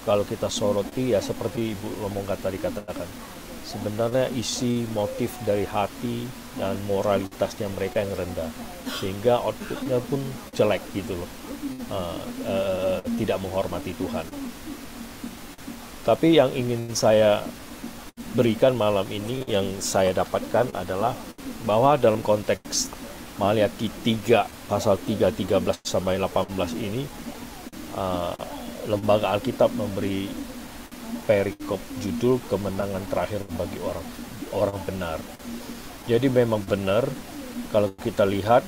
kalau kita soroti ya seperti Ibu Lumongga tadi katakan, sebenarnya isi motif dari hati dan moralitasnya mereka yang rendah, sehingga outputnya pun jelek gitu loh, tidak menghormati Tuhan. Tapi yang ingin saya berikan malam ini, yang saya dapatkan adalah bahwa dalam konteks Maleakhi 3 pasal 3, 13 sampai 18 ini, Lembaga Alkitab memberi perikop judul kemenangan terakhir bagi orang benar. Jadi memang benar kalau kita lihat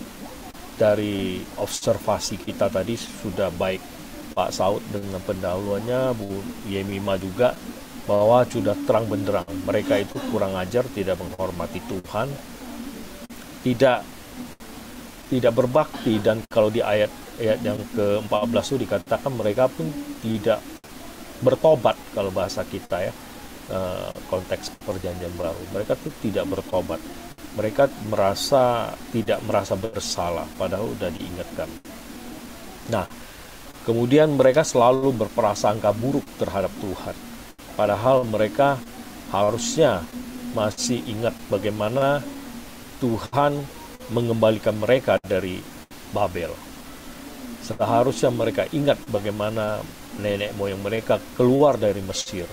dari observasi kita tadi sudah baik Pak Saud dengan pendahuluannya, Bu Yemima juga bahwa sudah terang benderang mereka itu kurang ajar, tidak menghormati Tuhan, tidak berbakti, dan kalau di ayat yang ke-14 itu dikatakan mereka pun tidak bertobat, kalau bahasa kita ya, konteks perjanjian baru. Mereka tuh tidak bertobat. Mereka tidak merasa bersalah, padahal udah diingatkan. Nah, kemudian mereka selalu berprasangka buruk terhadap Tuhan. Padahal mereka harusnya masih ingat bagaimana Tuhan mengembalikan mereka dari Babel. Seharusnya mereka ingat bagaimana nenek moyang mereka keluar dari Mesir.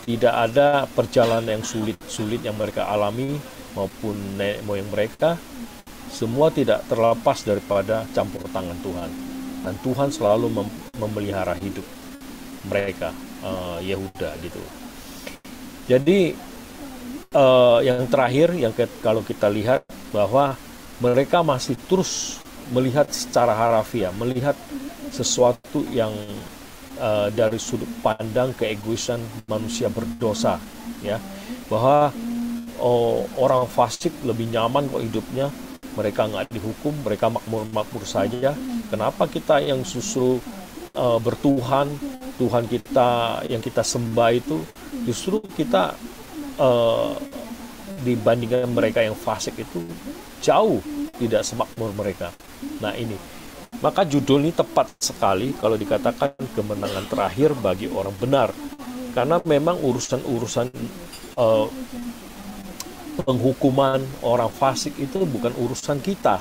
Tidak ada perjalanan yang sulit yang mereka alami maupun nenek moyang mereka. Semua tidak terlepas daripada campur tangan Tuhan. Dan Tuhan selalu memelihara hidup mereka, Yehuda gitu. Jadi yang terakhir, kalau kita lihat bahwa mereka masih terus melihat secara harafiah, melihat sesuatu yang dari sudut pandang keegoisan manusia berdosa, ya, bahwa orang fasik lebih nyaman kok hidupnya, mereka nggak dihukum, mereka makmur-makmur saja. Kenapa kita yang justru bertuhan, Tuhan kita yang kita sembah itu, justru kita dibandingkan mereka yang fasik itu jauh tidak semakmur mereka. Nah ini, maka judul ini tepat sekali kalau dikatakan kemenangan terakhir bagi orang benar, karena memang urusan-urusan penghukuman orang fasik itu bukan urusan kita.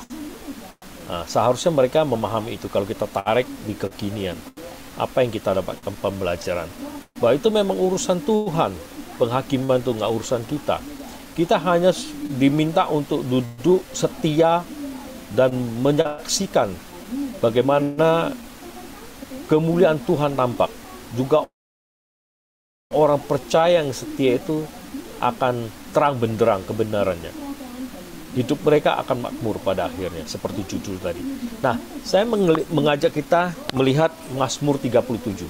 Nah, seharusnya mereka memahami itu. Kalau kita tarik di kekinian, apa yang kita dapatkan pembelajaran, bahwa itu memang urusan Tuhan. Penghakiman itu nggak urusan kita. Kita hanya diminta untuk duduk setia dan menyaksikan bagaimana kemuliaan Tuhan tampak. Juga orang percaya yang setia itu akan terang benderang kebenarannya. Hidup mereka akan makmur pada akhirnya, seperti judul tadi. Nah, saya mengajak kita melihat Mazmur 37.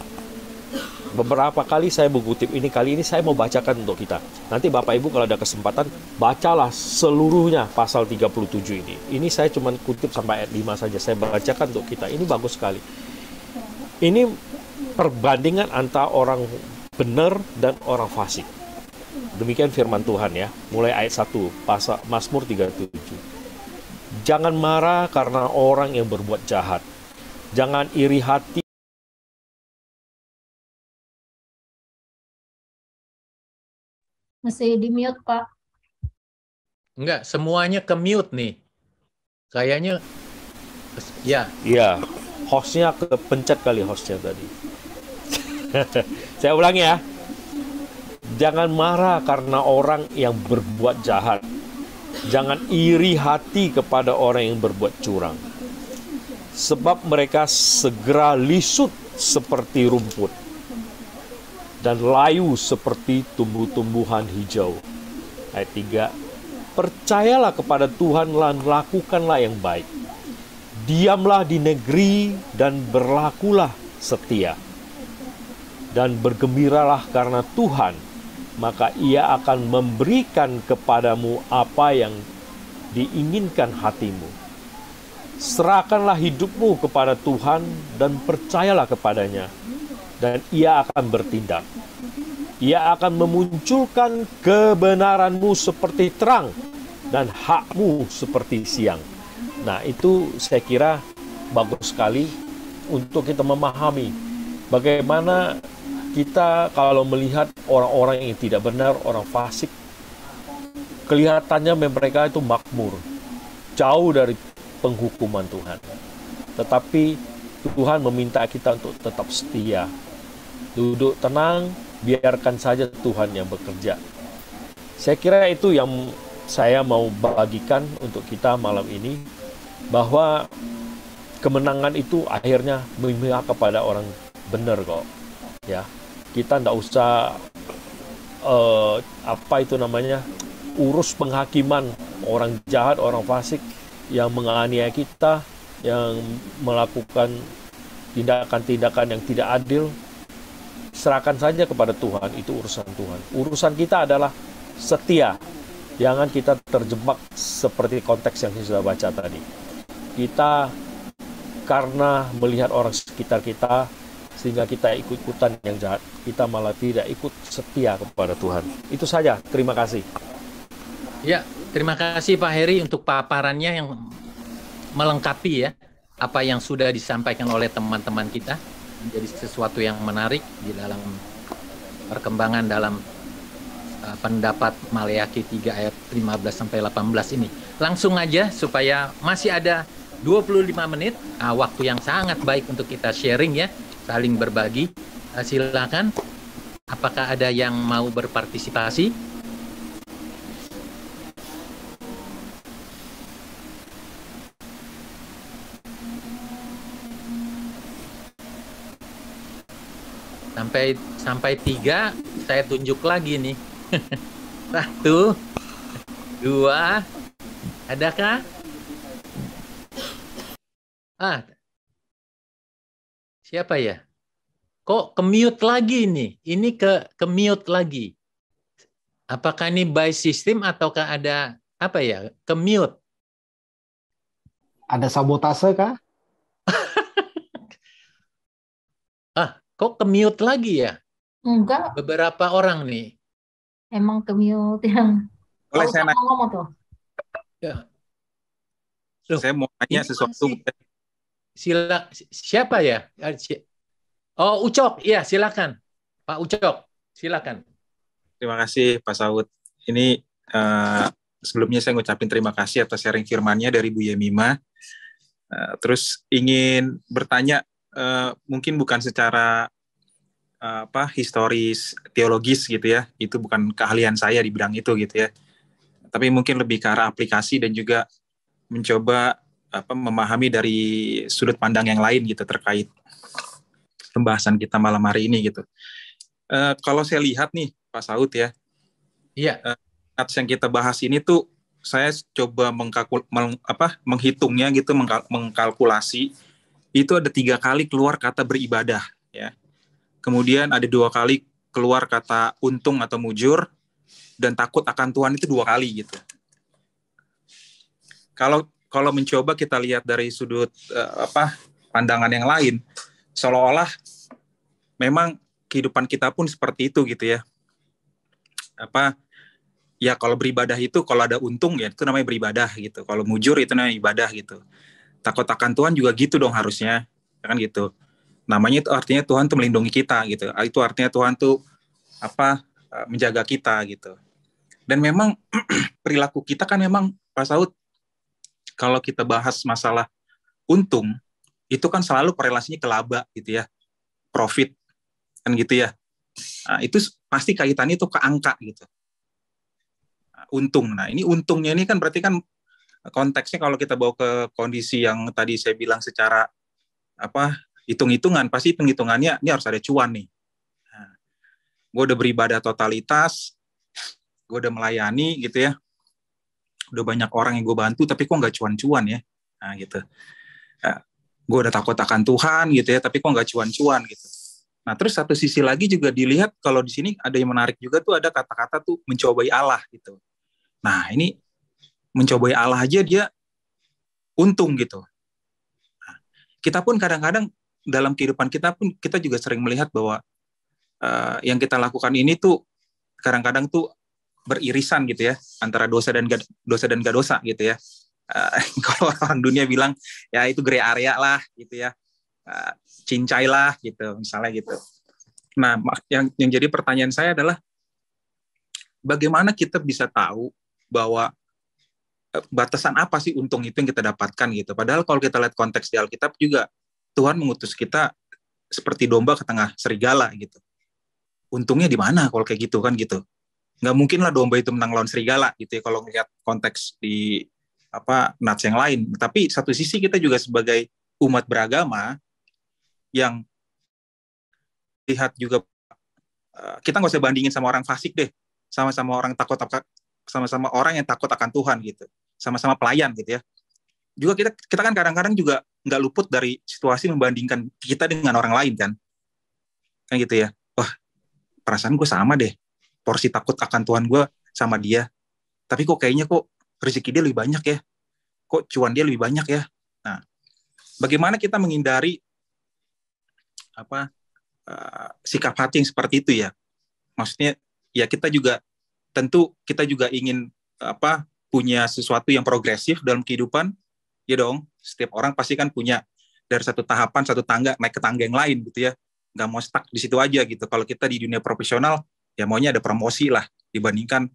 Beberapa kali saya mengutip ini, kali ini saya mau bacakan untuk kita. Nanti Bapak Ibu kalau ada kesempatan, bacalah seluruhnya pasal 37 ini. Ini saya cuma kutip sampai ayat 5 saja, saya bacakan untuk kita. Ini bagus sekali. Ini perbandingan antara orang benar dan orang fasik. Demikian firman Tuhan ya, mulai ayat 1, pasal Mazmur 37. Jangan marah karena orang yang berbuat jahat. Jangan iri hati. Masih di mute, Pak. Enggak, semuanya ke mute nih. Kayaknya, ya. Iya, hostnya kepencet kali hostnya tadi. Saya ulangi ya. Jangan marah karena orang yang berbuat jahat. Jangan iri hati kepada orang yang berbuat curang. Sebab mereka segera lisut seperti rumput dan layu seperti tumbuh-tumbuhan hijau. Ayat 3. Percayalah kepada Tuhan dan lakukanlah yang baik. Diamlah di negeri dan berlakulah setia. Dan bergembiralah karena Tuhan, maka Ia akan memberikan kepadamu apa yang diinginkan hatimu. Serahkanlah hidupmu kepada Tuhan dan percayalah kepadanya, dan Ia akan bertindak. Ia akan memunculkan kebenaranmu seperti terang dan hakmu seperti siang. Nah, itu saya kira bagus sekali untuk kita memahami bagaimana kita kalau melihat orang-orang yang tidak benar, orang fasik, kelihatannya mereka itu makmur, jauh dari penghukuman Tuhan. Tetapi Tuhan meminta kita untuk tetap setia, duduk tenang, biarkan saja Tuhan yang bekerja. Saya kira itu yang saya mau bagikan untuk kita malam ini, bahwa kemenangan itu akhirnya memihak kepada orang benar kok. Ya, kita tidak usah urus penghakiman orang jahat, orang fasik yang menganiaya kita, yang melakukan tindakan-tindakan yang tidak adil. serahkan saja kepada Tuhan, itu urusan Tuhan. Urusan kita adalah setia. Jangan kita terjebak seperti konteks yang saya sudah baca tadi. Kita karena melihat orang sekitar kita, sehingga kita ikut-ikutan yang jahat, kita malah tidak ikut setia kepada Tuhan. Itu saja, terima kasih. Ya, terima kasih Pak Heri untuk paparannya yang melengkapi ya apa yang sudah disampaikan oleh teman-teman kita, menjadi sesuatu yang menarik di dalam perkembangan dalam pendapat Maleakhi 3 ayat 15 sampai 18 ini. Langsung aja supaya masih ada 25 menit, waktu yang sangat baik untuk kita sharing ya, saling berbagi. Silakan, apakah ada yang mau berpartisipasi? Sampai 3, saya tunjuk lagi nih. 1, 2, adakah? Siapa ya? Kok ke-mute lagi nih? Ini ke-mute lagi. Apakah ini by system ataukah ada apa ya? Ke-mute. Ada sabotase kah? Kok ke-mute lagi ya? Enggak, Beberapa orang nih. emang ke-mute yang Boleh saya nanya? ngomong tuh. Ya. Saya mau nanya sesuatu. Siapa ya? Oh, Ucok. Iya, silakan. Pak Ucok, silakan. Terima kasih Pak Saud. Ini sebelumnya saya ngucapin terima kasih atas sharing firman-nya dari Bu Yemima. Terus ingin bertanya, mungkin bukan secara historis teologis gitu ya, itu bukan keahlian saya di bidang itu gitu ya, tapi mungkin lebih ke arah aplikasi dan juga mencoba memahami dari sudut pandang yang lain gitu terkait pembahasan kita malam hari ini gitu. Kalau saya lihat nih Pak Saud ya, iya, yang kita bahas ini tuh saya coba menghitungnya gitu, mengkalkulasi itu ada 3 kali keluar kata beribadah ya. Kemudian ada 2 kali keluar kata untung atau mujur, dan takut akan Tuhan itu 2 kali gitu. Kalau mencoba kita lihat dari sudut pandangan yang lain, seolah-olah memang kehidupan kita pun seperti itu gitu ya. Ya kalau beribadah itu kalau ada untung ya itu namanya beribadah gitu. Kalau mujur itu namanya ibadah gitu. Takut akan Tuhan juga gitu dong harusnya, kan gitu. Namanya itu artinya Tuhan tuh melindungi kita gitu. Itu artinya Tuhan tuh menjaga kita gitu. Dan memang perilaku kita kan memang Pak Saud, kalau kita bahas masalah untung, itu kan selalu korelasinya ke laba gitu ya, profit kan gitu ya. Nah, itu pasti kaitannya itu ke angka gitu. Untung. Nah ini untungnya ini kan berarti kan konteksnya kalau kita bawa ke kondisi yang tadi saya bilang secara hitung-hitungan, pasti hitung-hitungannya ini harus ada cuan nih. Nah, gue udah beribadah totalitas, gue udah melayani gitu ya, udah banyak orang yang gue bantu, tapi kok nggak cuan-cuan ya, nah gitu. Nah, gue udah takut akan Tuhan gitu ya, tapi kok nggak cuan-cuan gitu. Nah terus satu sisi lagi juga dilihat kalau di sini ada yang menarik juga tuh, ada kata-kata tuh mencobai Allah gitu. Nah ini mencobai Allah aja dia untung gitu. Nah, kita pun kadang-kadang dalam kehidupan kita pun kita juga sering melihat bahwa yang kita lakukan ini tuh kadang-kadang tuh beririsan gitu ya antara dosa dan gak dosa gitu ya. Kalau orang dunia bilang ya itu gray area lah gitu ya, cincai lah gitu misalnya gitu. Nah yang jadi pertanyaan saya adalah bagaimana kita bisa tahu bahwa batasan apa sih untung itu yang kita dapatkan gitu. Padahal kalau kita lihat konteks di Alkitab juga Tuhan mengutus kita seperti domba ke tengah serigala gitu. Untungnya di mana kalau kayak gitu kan gitu. Nggak mungkin lah domba itu menang lawan serigala gitu ya kalau melihat konteks di nats yang lain. Tapi satu sisi kita juga sebagai umat beragama yang lihat juga kita nggak usah bandingin sama orang fasik deh, sama-sama orang sama-sama orang yang takut akan Tuhan gitu, sama-sama pelayan gitu ya. Juga kita kan kadang-kadang juga nggak luput dari situasi membandingkan kita dengan orang lain kan gitu ya. Wah perasaan gue sama deh, porsi takut akan Tuhan gue sama dia, tapi kok kayaknya kok rezeki dia lebih banyak ya, kok cuan dia lebih banyak ya. Nah, bagaimana kita menghindari sikap hati yang seperti itu ya? Maksudnya ya kita juga tentu kita juga ingin punya sesuatu yang progresif dalam kehidupan, ya dong. Setiap orang pasti kan punya dari satu tahapan, satu tangga naik ke tangga yang lain gitu ya. Nggak mau stuck di situ aja gitu. Kalau kita di dunia profesional ya maunya ada promosi lah dibandingkan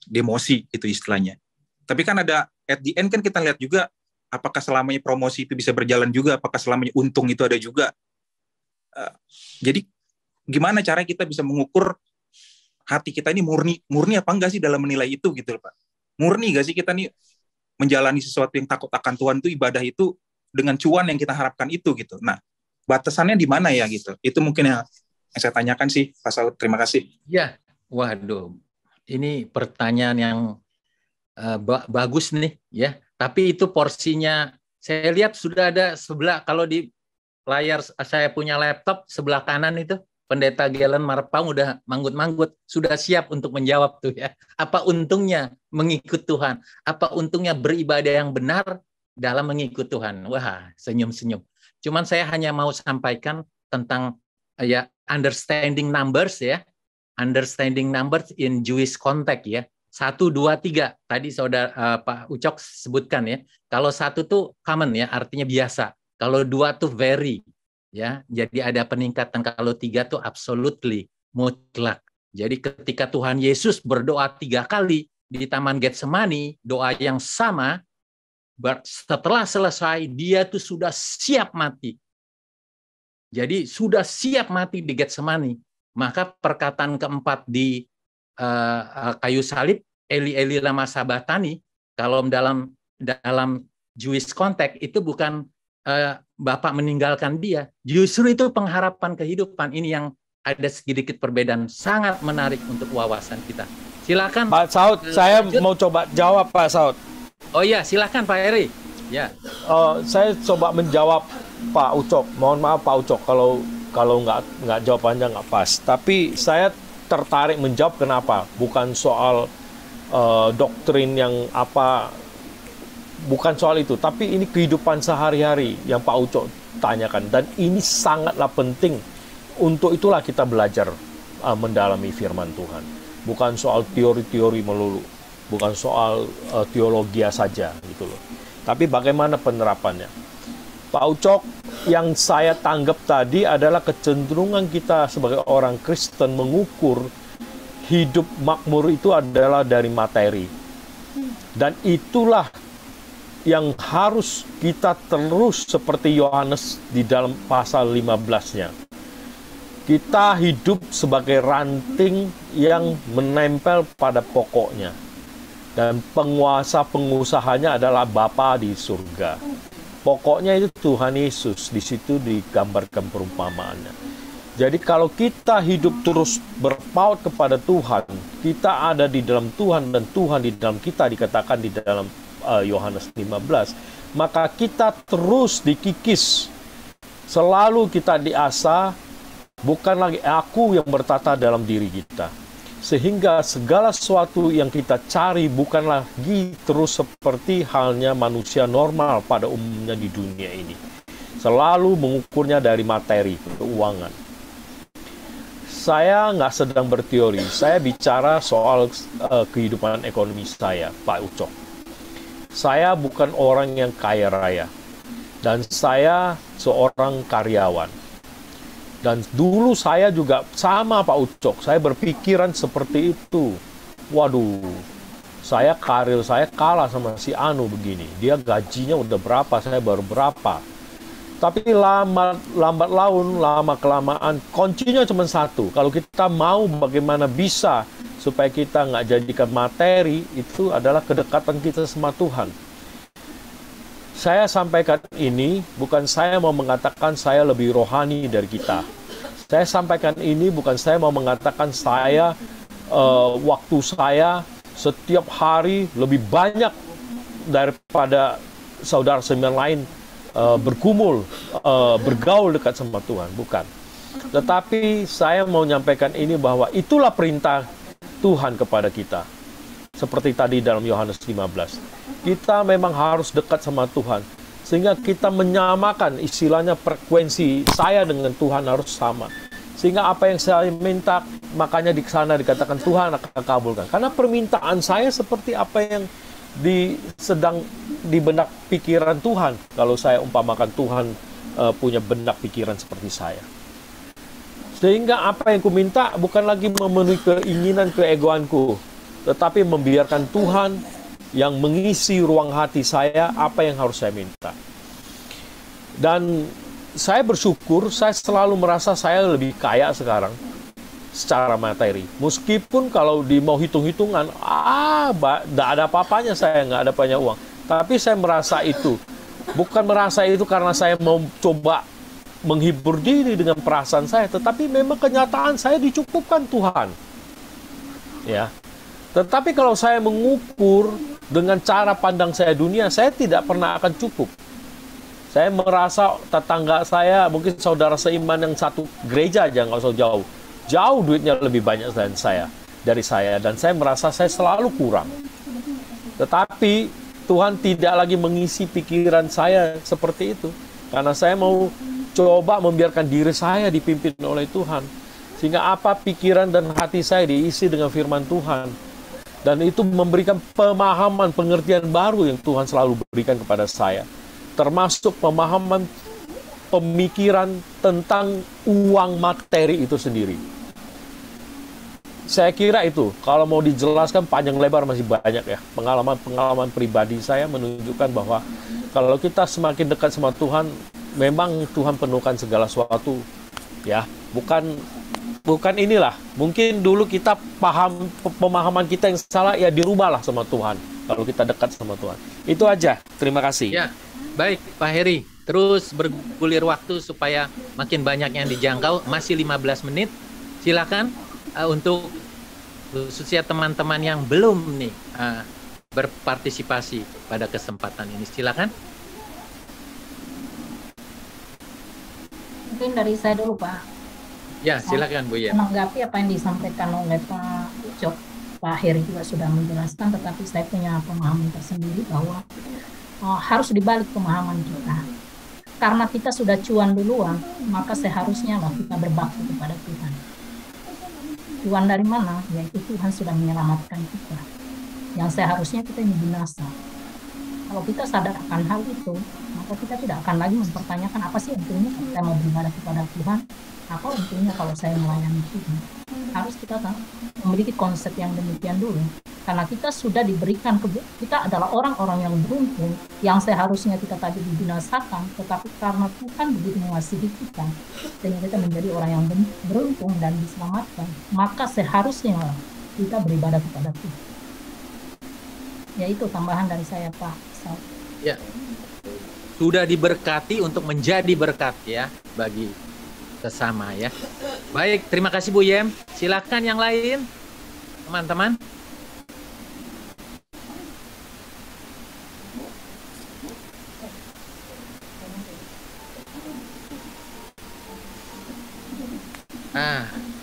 demosi itu istilahnya. Tapi kan ada at the end kan kita lihat juga apakah selamanya promosi itu bisa berjalan juga, apakah selamanya untung itu ada juga. Jadi gimana cara kita bisa mengukur hati kita ini murni apa enggak sih dalam menilai itu gitu loh Pak. Murni enggak sih kita nih menjalani sesuatu yang takut akan Tuhan itu, ibadah itu dengan cuan yang kita harapkan itu gitu. Nah, batasannya di mana ya gitu. Itu mungkin yang saya tanyakan sih Pak Saud. Terima kasih. Ya, waduh. Ini pertanyaan yang bagus nih ya. Tapi itu porsinya saya lihat sudah ada sebelah, kalau di layar saya punya laptop sebelah kanan itu Pendeta Galen Marpaung udah manggut-manggut, sudah siap untuk menjawab tuh ya. Apa untungnya mengikut Tuhan? Apa untungnya beribadah yang benar dalam mengikut Tuhan? Wah, senyum-senyum. Cuman saya hanya mau sampaikan tentang ya understanding numbers ya. Understanding numbers in Jewish context ya. 1, 2, 3. Tadi saudara Pak Ucok sebutkan ya. Kalau 1 tuh common ya, artinya biasa. Kalau 2 tuh very. Ya, jadi ada peningkatan. Kalau 3 tuh absolutely, mutlak. Jadi ketika Tuhan Yesus berdoa 3 kali di Taman Getsemani, doa yang sama, setelah selesai dia tuh sudah siap mati. Jadi sudah siap mati di Getsemani. Maka perkataan keempat di kayu salib, Eli Eli lama sabatani, kalau dalam Jewish context itu bukan Bapak meninggalkan dia. Justru itu pengharapan kehidupan. Ini yang ada sedikit perbedaan. Sangat menarik untuk wawasan kita. Silakan Pak Saud, saya mau coba jawab Pak Saud. Oh iya, silakan Pak Eri. Ya. Saya coba menjawab Pak Ucok. Mohon maaf Pak Ucok kalau nggak jawabannya nggak pas. Tapi saya tertarik menjawab kenapa. Bukan soal doktrin yang apa. Bukan soal itu, tapi ini kehidupan sehari-hari yang Pak Ucok tanyakan. Dan ini sangatlah penting. Untuk itulah kita belajar mendalami firman Tuhan. Bukan soal teori-teori melulu. Bukan soal teologi saja gitu loh. Tapi bagaimana penerapannya? Pak Ucok, yang saya tanggap tadi adalah kecenderungan kita sebagai orang Kristen mengukur hidup makmur itu adalah dari materi. Dan itulah yang harus kita terus seperti Yohanes di dalam pasal 15-nya. Kita hidup sebagai ranting yang menempel pada pokoknya. Dan penguasa-pengusahanya adalah Bapa di surga. Pokoknya itu Tuhan Yesus, di situ digambarkan perumpamaannya. Jadi kalau kita hidup terus berpaut kepada Tuhan, kita ada di dalam Tuhan dan Tuhan di dalam kita, dikatakan di dalam Yohanes 15, maka kita terus dikikis. Selalu kita diasah, bukan lagi aku yang bertata dalam diri kita. Sehingga segala sesuatu yang kita cari bukan lagi terus seperti halnya manusia normal pada umumnya di dunia ini. Selalu mengukurnya dari materi, keuangan. Saya nggak sedang berteori, saya bicara soal kehidupan ekonomi saya, Pak Ucok. Saya bukan orang yang kaya raya, dan saya seorang karyawan. Dan dulu saya juga sama Pak Ucok, saya berpikiran seperti itu. Waduh, karir saya kalah sama si Anu begini. Dia gajinya udah berapa, saya baru berapa. Tapi lambat laun, lama kelamaan, kuncinya cuma satu. Kalau kita mau bagaimana bisa supaya kita nggak jadikan materi, itu adalah kedekatan kita sama Tuhan. Saya sampaikan ini, bukan saya mau mengatakan saya lebih rohani dari kita. Saya sampaikan ini, bukan saya mau mengatakan saya, waktu saya setiap hari lebih banyak daripada saudara seiman lain bergumul, bergaul dekat sama Tuhan. Bukan. Tetapi saya mau menyampaikan ini bahwa itulah perintah Tuhan kepada kita. Seperti tadi dalam Yohanes 15. Kita memang harus dekat sama Tuhan. Sehingga kita menyamakan istilahnya frekuensi saya dengan Tuhan harus sama. Sehingga apa yang saya minta, makanya di sana dikatakan Tuhan akan kabulkan. Karena permintaan saya seperti apa yang sedang di benak pikiran Tuhan. Kalau saya umpamakan Tuhan punya benak pikiran seperti saya. Sehingga apa yang ku minta bukan lagi memenuhi keinginan keegoanku, tetapi membiarkan Tuhan yang mengisi ruang hati saya apa yang harus saya minta. Dan saya bersyukur, saya selalu merasa saya lebih kaya sekarang secara materi. Meskipun kalau mau hitung-hitungan, tidak ada apa-apanya saya, nggak ada banyak uang. Tapi saya merasa itu. Bukan merasa itu karena saya mau coba menghibur diri dengan perasaan saya, tetapi memang kenyataan saya dicukupkan Tuhan. Ya. Tetapi kalau saya mengukur dengan cara pandang saya dunia, saya tidak pernah akan cukup. Saya merasa tetangga saya, mungkin saudara seiman yang satu gereja aja, nggak usah jauh. Jauh duitnya lebih banyak dari saya. Dan saya merasa saya selalu kurang. Tetapi Tuhan tidak lagi mengisi pikiran saya seperti itu. Karena saya mau coba membiarkan diri saya dipimpin oleh Tuhan. Sehingga apa pikiran dan hati saya diisi dengan firman Tuhan. Dan itu memberikan pemahaman, pengertian baru yang Tuhan selalu berikan kepada saya. Termasuk pemahaman pemikiran tentang uang materi itu sendiri. Saya kira itu, kalau mau dijelaskan panjang lebar masih banyak ya. Pengalaman pribadi saya menunjukkan bahwa kalau kita semakin dekat sama Tuhan, memang Tuhan penuhkan segala sesuatu. Ya, bukan inilah. Mungkin dulu kita pemahaman kita yang salah, ya dirubahlah sama Tuhan. Kalau kita dekat sama Tuhan. Itu aja. Terima kasih. Ya. Baik, Pak Heri, terus bergulir waktu supaya makin banyak yang dijangkau, masih 15 menit. Silakan untuk khususnya teman-teman yang belum nih berpartisipasi pada kesempatan ini. Silakan. Mungkin dari saya dulu, Pak. Ya, silakan Bu ya. Menanggapi apa yang disampaikan oleh Pak Ucok, Pak Heri juga sudah menjelaskan, tetapi saya punya pemahaman tersendiri bahwa harus dibalik pemahaman kita. Karena kita sudah cuan duluan, maka seharusnya lah kita berbakti kepada Tuhan. Cuan dari mana? Yaitu Tuhan sudah menyelamatkan kita. Yang seharusnya kita ini binasa. Kalau kita sadar akan hal itu, maka kita tidak akan lagi mempertanyakan apa sih untungnya kalau saya mau beribadah kepada Tuhan, apa untungnya kalau saya melayani Tuhan. Harus kita memiliki konsep yang demikian dulu. Karena kita sudah diberikan, kita adalah orang-orang yang beruntung, yang seharusnya kita tadi dibinasakan, tetapi karena Tuhan begitu mengasihi kita, sehingga kita menjadi orang yang beruntung dan diselamatkan, maka seharusnya kita beribadah kepada Tuhan. Ya, itu tambahan dari saya, Pak. Ya, sudah diberkati untuk menjadi berkat ya bagi sesama ya. Baik, terima kasih Bu Yem. Silakan yang lain, teman-teman.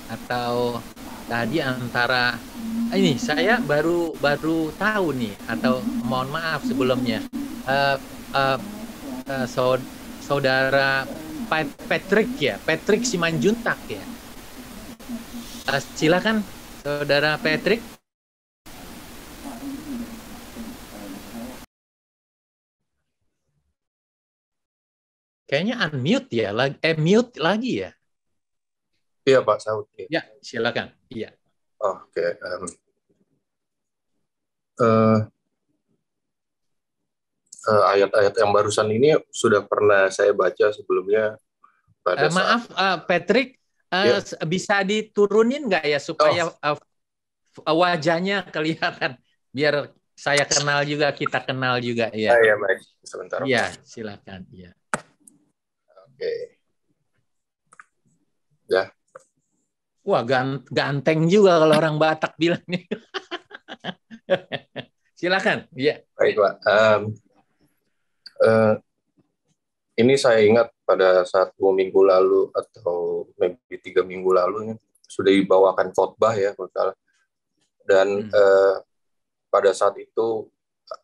Atau tadi antara ini saya baru tahu nih, atau mohon maaf sebelumnya, saudara Patrick Simanjuntak ya. Silakan saudara Patrick. Kayaknya unmute ya, mute lagi ya. Iya Pak Saud. Ya, silakan. Iya. Oke. Ayat-ayat yang barusan ini sudah pernah saya baca sebelumnya. Maaf, Patrick, ya. Bisa diturunin nggak ya supaya wajahnya kelihatan, biar saya kenal juga, kita kenal juga ya. Iya, baik. Sebentar. Iya, silakan. Iya. Oke. Ya. Wah, ganteng juga kalau orang Batak bilang nih. Silakan. Iya. Baik, Pak. Ini saya ingat pada saat 2 minggu lalu atau maybe 3 minggu lalu ini sudah dibawakan khotbah ya kalau salah. Dan pada saat itu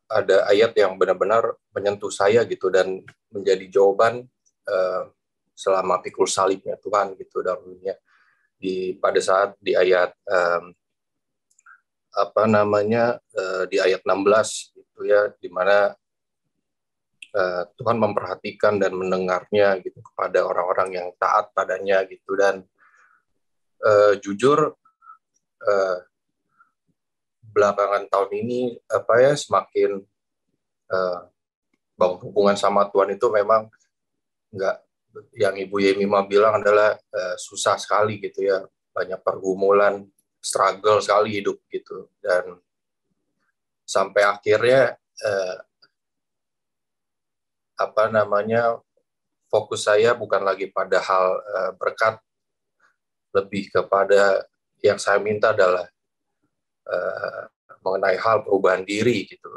ada ayat yang benar-benar menyentuh saya gitu dan menjadi jawaban selama pikul salibnya Tuhan gitu dalam dunia. Pada saat di ayat di ayat 16 gitu ya, di mana Tuhan memperhatikan dan mendengarnya gitu kepada orang-orang yang taat padanya gitu. Dan jujur belakangan tahun ini semakin bahwa hubungan sama Tuhan itu memang nggak, yang Ibu Yemima bilang adalah susah sekali gitu ya, banyak pergumulan, struggle sekali hidup gitu. Dan sampai akhirnya fokus saya bukan lagi pada hal berkat, lebih kepada yang saya minta adalah mengenai hal perubahan diri gitu,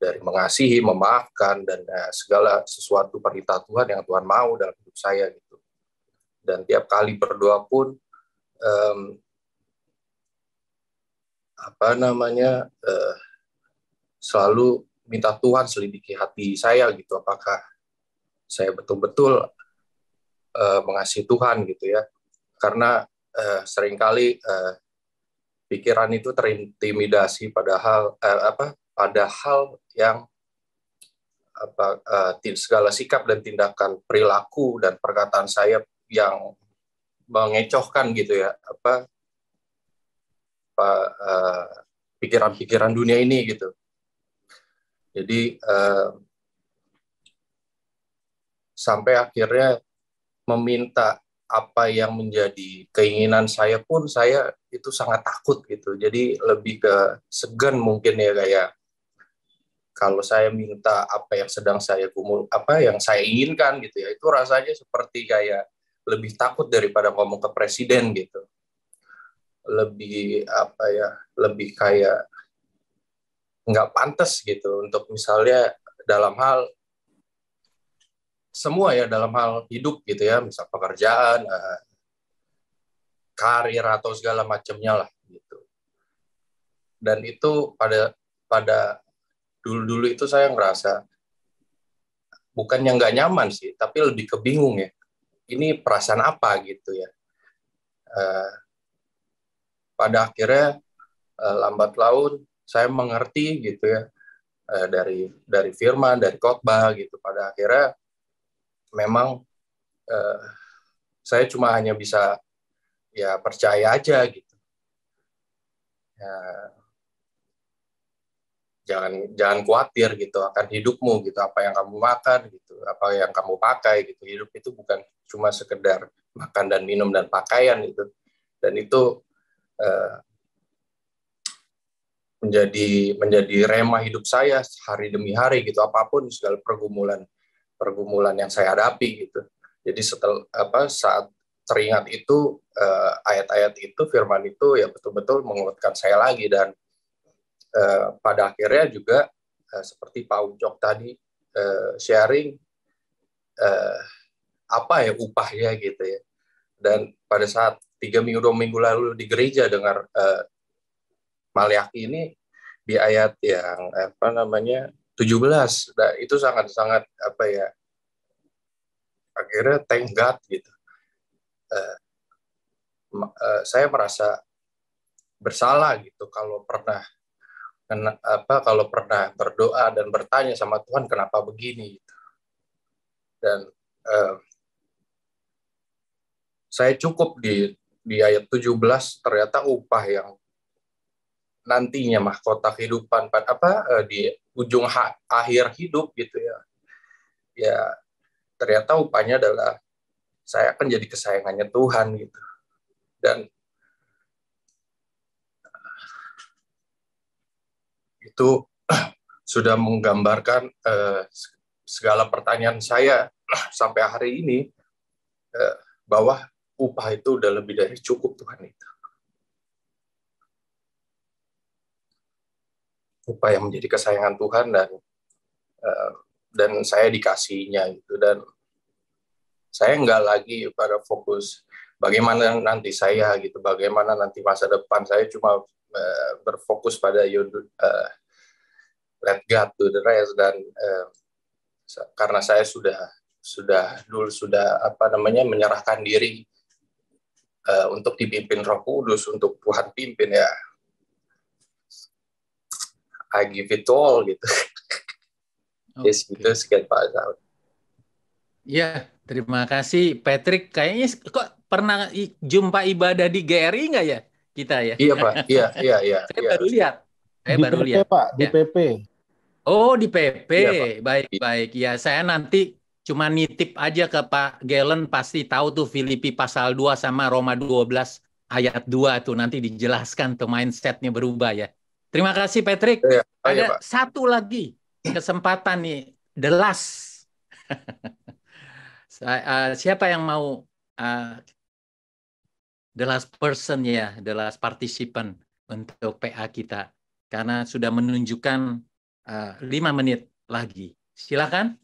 dari mengasihi, memaafkan, dan segala sesuatu perintah Tuhan yang Tuhan mau dalam hidup saya gitu. Dan tiap kali berdoa pun selalu minta Tuhan selidiki hati saya gitu, apakah saya betul-betul mengasihi Tuhan gitu ya. Karena seringkali pikiran itu terintimidasi padahal yang segala sikap dan tindakan, perilaku dan perkataan saya yang mengecohkan gitu ya, pikiran-pikiran dunia ini gitu. Jadi sampai akhirnya meminta apa yang menjadi keinginan saya pun saya itu sangat takut gitu. Jadi lebih ke segan mungkin ya, kayak kalau saya minta apa yang sedang saya yang saya inginkan gitu ya, itu rasanya seperti kayak lebih takut daripada ngomong ke presiden gitu. Lebih lebih kayak nggak pantas gitu untuk misalnya dalam hal semua ya, dalam hal hidup gitu ya, misal pekerjaan, karir atau segala macamnya lah gitu. Dan itu pada dulu itu saya ngerasa bukannya nggak nyaman sih, tapi lebih kebingung ya. Ini perasaan apa gitu ya. Pada akhirnya lambat laun saya mengerti gitu ya, dari firman, dari khotbah gitu. Pada akhirnya memang saya cuma hanya bisa ya percaya aja gitu. Jangan khawatir gitu akan hidupmu gitu, apa yang kamu makan gitu, apa yang kamu pakai gitu. Hidup itu bukan cuma sekedar makan dan minum dan pakaian gitu. Dan itu menjadi rema hidup saya hari demi hari gitu, apapun segala pergumulan yang saya hadapi gitu. Jadi saat teringat itu ayat-ayat itu, firman itu ya betul-betul menguatkan saya lagi. Dan pada akhirnya juga seperti Pak Ucok tadi sharing apa ya upahnya gitu ya. Dan pada saat 2 minggu lalu di gereja dengar Maliaki ini di ayat yang 17, nah, itu sangat-sangat akhirnya thank God gitu. Saya merasa bersalah gitu kalau pernah berdoa dan bertanya sama Tuhan kenapa begini gitu. Dan saya cukup di ayat 17, ternyata upah yang nantinya mahkota kehidupan di ujung akhir hidup gitu ya. Ya ternyata upahnya adalah saya akan jadi kesayangannya Tuhan gitu. Dan itu sudah menggambarkan segala pertanyaan saya sampai hari ini, bahwa upah itu udah lebih dari cukup Tuhan itu. Upah yang menjadi kesayangan Tuhan dan saya dikasihnya gitu. Dan Saya nggak lagi pada fokus bagaimana nanti saya gitu, bagaimana nanti masa depan saya, cuma berfokus pada let God do the rest. Dan karena saya sudah menyerahkan diri untuk dipimpin Roh Kudus, untuk Tuhan pimpin, ya I give it all gitu. Yes, gitu sekian Pak Saud. Ya, terima kasih Patrick. Kayaknya kok pernah jumpa ibadah di GRI nggak ya kita ya? Iya Pak, iya. Saya baru lihat. Saya Di baru PP, lihat. Pak, di Ya. PP. Oh, di PP. Iya, Pak. Baik. Ya, saya nanti cuma nitip aja ke Pak Galen, pasti tahu tuh Filipi pasal 2 sama Roma 12 ayat 2 tuh, nanti dijelaskan tuh mindsetnya berubah ya. Terima kasih Patrick. Iya. Ada Pak. satu lagi kesempatan nih, the last. Siapa yang mau the last person ya, the last participant untuk PA kita, karena sudah menunjukkan 5 menit lagi. Silakan.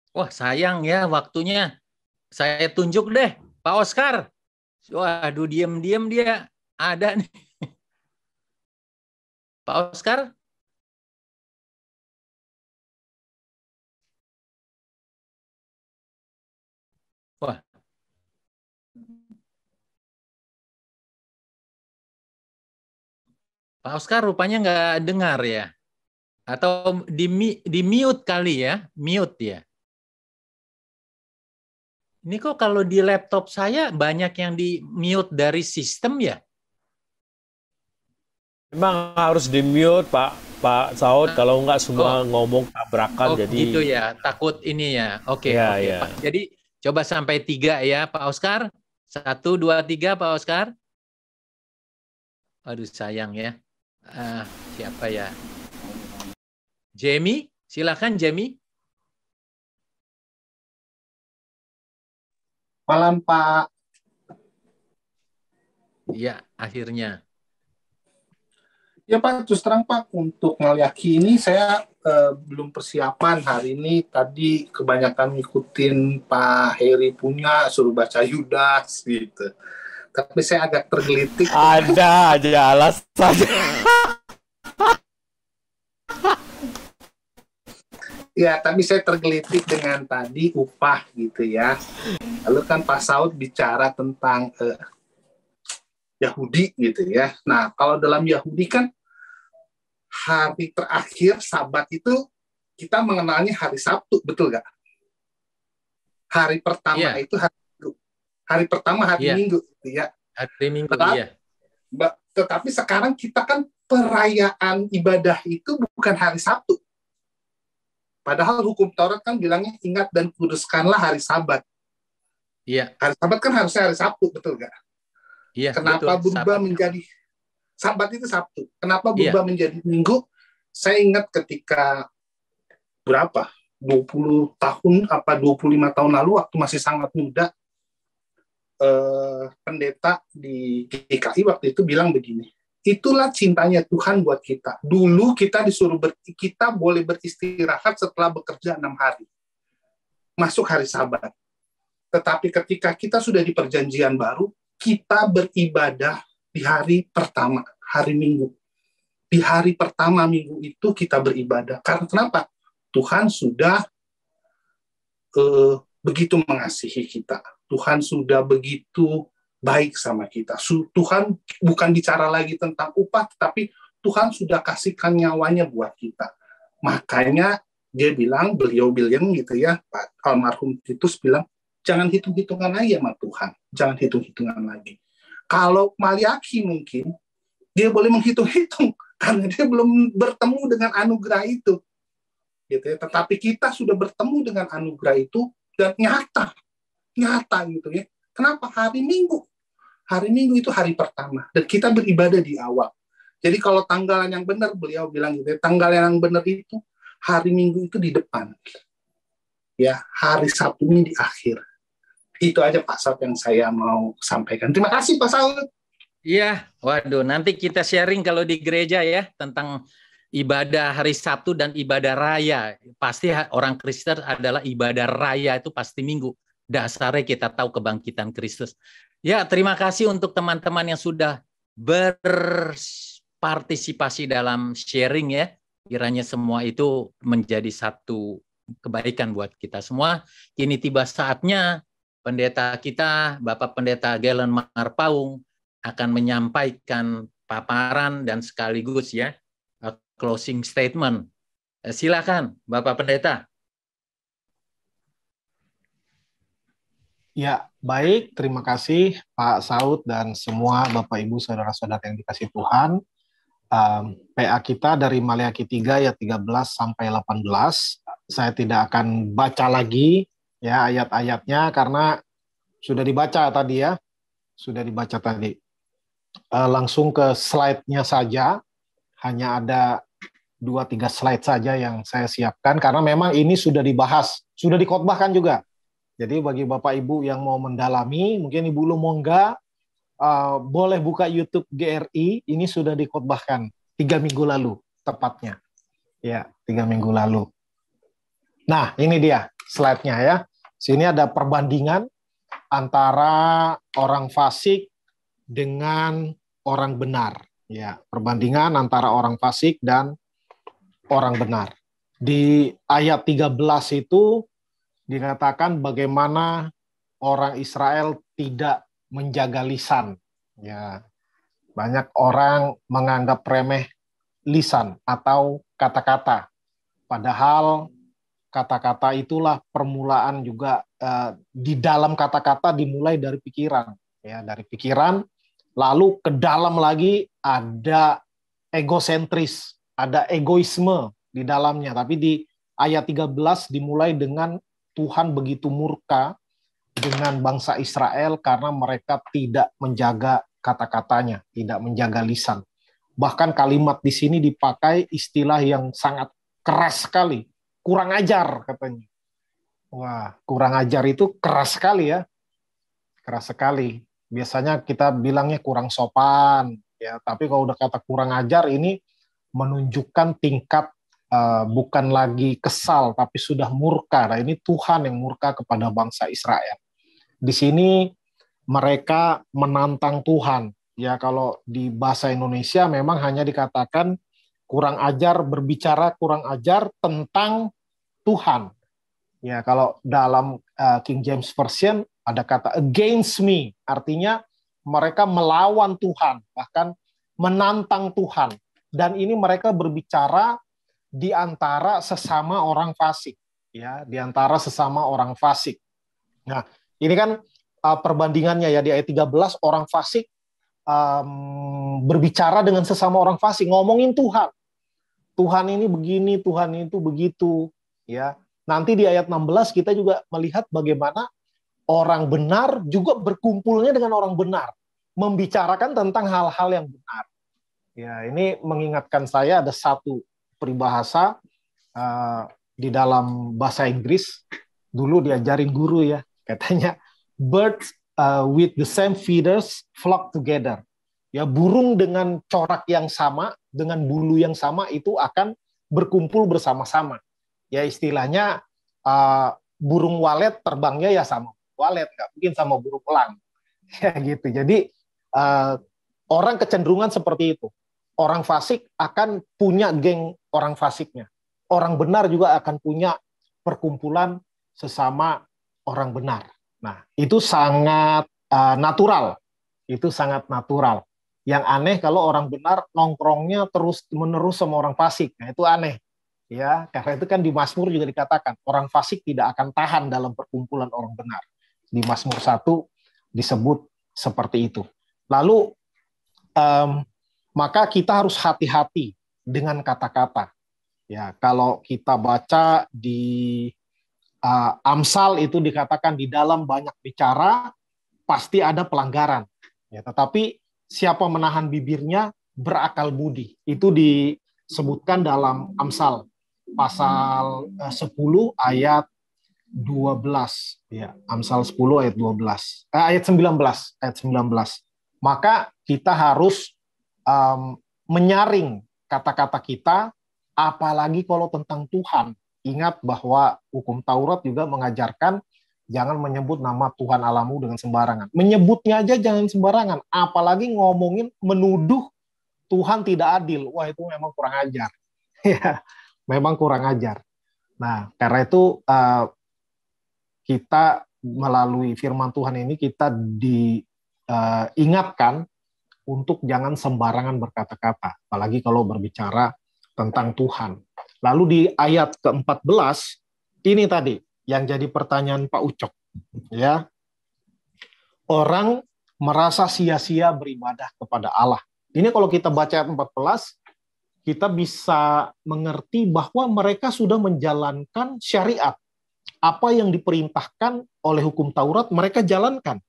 Wah, sayang ya waktunya. Saya tunjuk deh, Pak Oscar. Waduh, diam-diam dia ada nih. Pak Oscar? Wah. Pak Oscar rupanya nggak dengar ya. Atau di mute kali ya, mute ya. Ini kok kalau di laptop saya banyak yang di mute dari sistem ya? Memang harus di mute Pak Saud, kalau nggak semua ngomong tabrakan jadi. Gitu ya, takut ini ya. Oke. Ya. Pak. Jadi coba sampai 3 ya Pak Oscar. 1, 2, 3 Pak Oscar. Aduh sayang ya. Siapa ya? Jamie, silakan Jamie. Malam Pak. Iya, akhirnya. Ya Pak, terus terang Pak, untuk ngeliaki ini saya belum persiapan hari ini. Tadi kebanyakan ngikutin Pak Heri punya, suruh baca Yudas gitu. Tapi saya agak tergelitik. Ada aja alasan. Ya, tapi saya tergelitik dengan tadi upah gitu ya. Lalu kan Pak Saud bicara tentang Yahudi gitu ya. Nah, kalau dalam Yahudi kan hari terakhir Sabat itu kita mengenalnya hari Sabtu, betul nggak? Hari pertama itu hari Minggu. Hari pertama hari Minggu gitu ya. Hari Minggu, iya. Tetapi sekarang kita kan perayaan ibadah itu bukan hari Sabtu. Padahal hukum Taurat kan bilangnya ingat dan kuduskanlah hari Sabat. Iya. Hari Sabat kan harusnya hari Sabtu, betul nggak? Iya. Kenapa betul. berubah menjadi Sabat itu Sabtu? Kenapa berubah menjadi Minggu? Saya ingat ketika berapa? 20 tahun apa 25 tahun lalu waktu masih sangat muda, pendeta di GKI waktu itu bilang begini. Itulah cintanya Tuhan buat kita. Dulu kita disuruh kita boleh beristirahat setelah bekerja 6 hari. Masuk hari Sabat. Tetapi ketika kita sudah di perjanjian baru, kita beribadah di hari pertama, hari Minggu. Di hari pertama Minggu itu kita beribadah. Karena kenapa? Tuhan sudah begitu mengasihi kita. Tuhan sudah begitu baik sama kita. Tuhan bukan bicara lagi tentang upah, tapi Tuhan sudah kasihkan nyawanya buat kita. Makanya dia bilang, beliau bilang gitu ya, Pak almarhum Titus bilang, jangan hitung-hitungan lagi sama Tuhan. Jangan hitung-hitungan lagi. Kalau Maliaki mungkin, dia boleh menghitung-hitung, karena dia belum bertemu dengan anugerah itu. Gitu ya. Tetapi kita sudah bertemu dengan anugerah itu, dan nyata gitu ya. Kenapa? Hari Minggu. Hari Minggu itu hari pertama. Dan kita beribadah di awal. Jadi kalau tanggalan yang benar, beliau bilang gitu ya, tanggalan yang benar itu, hari Minggu itu di depan. Ya, hari Sabtunya di akhir. Itu aja Pak Saud yang saya mau sampaikan. Terima kasih Pak Saud. Iya, waduh, nanti kita sharing kalau di gereja ya tentang ibadah hari Sabtu dan ibadah raya. Pasti orang Kristen adalah ibadah raya itu pasti Minggu. Dasarnya kita tahu kebangkitan Kristus. Ya, terima kasih untuk teman-teman yang sudah berpartisipasi dalam sharing ya. Kiranya semua itu menjadi satu kebaikan buat kita semua. Kini tiba saatnya pendeta kita, Bapak Pendeta Galen Marpaung, akan menyampaikan paparan dan sekaligus ya closing statement. Silakan, Bapak Pendeta. Ya, baik. Terima kasih Pak Saud dan semua Bapak Ibu Saudara-saudara yang dikasihi Tuhan. PA kita dari Maleakhi 3 ayat 13 sampai 18. Saya tidak akan baca lagi ya ayat-ayatnya karena sudah dibaca tadi ya. Sudah dibaca tadi. Langsung ke slide-nya saja. Hanya ada 2-3 slide saja yang saya siapkan karena memang ini sudah dibahas, sudah dikhotbahkan juga. Jadi bagi Bapak Ibu yang mau mendalami, mungkin Ibu Lu mau enggak, boleh buka YouTube GRI, ini sudah dikhotbahkan 3 minggu lalu tepatnya. Ya, 3 minggu lalu. Nah, ini dia slide-nya ya. Sini ada perbandingan antara orang fasik dengan orang benar. Ya, perbandingan antara orang fasik dan orang benar. Di ayat 13 itu dikatakan bagaimana orang Israel tidak menjaga lisan. Ya, banyak orang menganggap remeh lisan atau kata-kata. Padahal kata-kata itulah permulaan juga di dalam kata-kata dimulai dari pikiran. Ya, dari pikiran, lalu ke dalam lagi ada egosentris, ada egoisme di dalamnya. Tapi di ayat 13 dimulai dengan Tuhan begitu murka dengan bangsa Israel karena mereka tidak menjaga kata-katanya, tidak menjaga lisan. Bahkan kalimat di sini dipakai istilah yang sangat keras sekali, kurang ajar katanya. Wah, kurang ajar itu keras sekali ya, keras sekali. Biasanya kita bilangnya kurang sopan, ya. Tapi kalau udah kata kurang ajar ini menunjukkan tingkat bukan lagi kesal, tapi sudah murka. Nah, ini Tuhan yang murka kepada bangsa Israel. Di sini mereka menantang Tuhan. Ya, kalau di bahasa Indonesia memang hanya dikatakan kurang ajar, berbicara kurang ajar tentang Tuhan. Ya, kalau dalam King James Version ada kata against me, artinya mereka melawan Tuhan, bahkan menantang Tuhan. Dan ini mereka berbicara di antara sesama orang fasik, ya, di antara sesama orang fasik. Nah, ini kan perbandingannya ya di ayat 13 orang fasik berbicara dengan sesama orang fasik, ngomongin Tuhan. Tuhan ini begini, Tuhan itu begitu, ya. Nanti di ayat 16 kita juga melihat bagaimana orang benar juga berkumpulnya dengan orang benar, membicarakan tentang hal-hal yang benar. Ya, ini mengingatkan saya ada satu peribahasa di dalam bahasa Inggris, dulu diajarin guru ya, katanya birds with the same feathers flock together. Ya, burung dengan corak yang sama, dengan bulu yang sama itu akan berkumpul bersama-sama. Ya, istilahnya burung walet terbangnya ya sama walet, nggak mungkin sama burung elang. Ya gitu. Jadi orang kecenderungan seperti itu. Orang fasik akan punya geng orang fasiknya. Orang benar juga akan punya perkumpulan sesama orang benar. Nah, itu sangat natural. Itu sangat natural. Yang aneh kalau orang benar nongkrongnya terus-menerus sama orang fasik. Nah, itu aneh. Ya, karena itu kan di Mazmur juga dikatakan, orang fasik tidak akan tahan dalam perkumpulan orang benar. Di Mazmur 1 disebut seperti itu. Lalu, maka kita harus hati-hati dengan kata-kata. Ya, kalau kita baca di Amsal itu dikatakan di dalam banyak bicara pasti ada pelanggaran. Ya, tetapi siapa menahan bibirnya berakal budi. Itu disebutkan dalam Amsal pasal 10 ayat 12 ya, Amsal 10 ayat 12. Ayat 19. Maka kita harus menyaring kata-kata kita, apalagi kalau tentang Tuhan. Ingat bahwa hukum Taurat juga mengajarkan jangan menyebut nama Tuhan Allahmu dengan sembarangan. Menyebutnya aja jangan sembarangan, apalagi ngomongin menuduh Tuhan tidak adil. Wah, itu memang kurang ajar. Ya, memang kurang ajar. Nah, karena itu kita melalui firman Tuhan ini kita diingatkan untuk jangan sembarangan berkata-kata, apalagi kalau berbicara tentang Tuhan. Lalu di ayat ke-14, ini tadi yang jadi pertanyaan Pak Ucok. Ya, orang merasa sia-sia beribadah kepada Allah. Ini kalau kita baca ayat 14, kita bisa mengerti bahwa mereka sudah menjalankan syariat. Apa yang diperintahkan oleh hukum Taurat, mereka jalankan.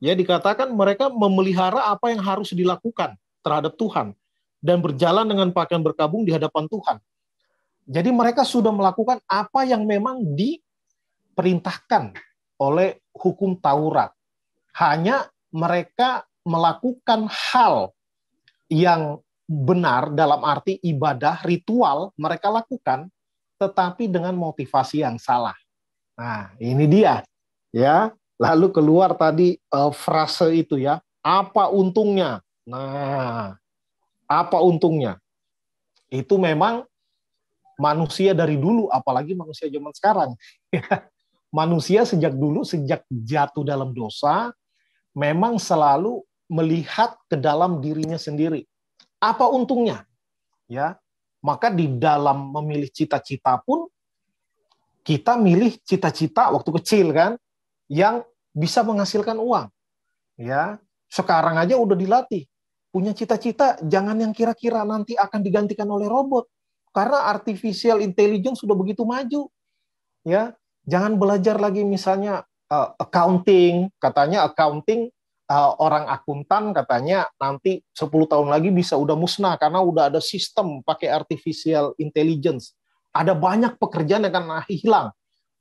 Ya, dikatakan mereka memelihara apa yang harus dilakukan terhadap Tuhan dan berjalan dengan pakaian berkabung di hadapan Tuhan. Jadi mereka sudah melakukan apa yang memang diperintahkan oleh hukum Taurat. Hanya mereka melakukan hal yang benar dalam arti ibadah, ritual mereka lakukan, tetapi dengan motivasi yang salah. Nah, ini dia. Ya, lalu keluar tadi frase itu ya, apa untungnya? Nah, apa untungnya? Itu memang manusia dari dulu, apalagi manusia zaman sekarang. Manusia sejak dulu, sejak jatuh dalam dosa, memang selalu melihat ke dalam dirinya sendiri. Apa untungnya? Ya, maka di dalam memilih cita-cita pun, kita milih cita-cita waktu kecil kan, yang bisa menghasilkan uang. Ya, sekarang aja udah dilatih. Punya cita-cita, jangan yang kira-kira nanti akan digantikan oleh robot. Karena artificial intelligence sudah begitu maju. Ya, jangan belajar lagi misalnya accounting, katanya accounting orang akuntan katanya nanti 10 tahun lagi bisa udah musnah karena udah ada sistem pakai artificial intelligence. Ada banyak pekerjaan yang akan hilang.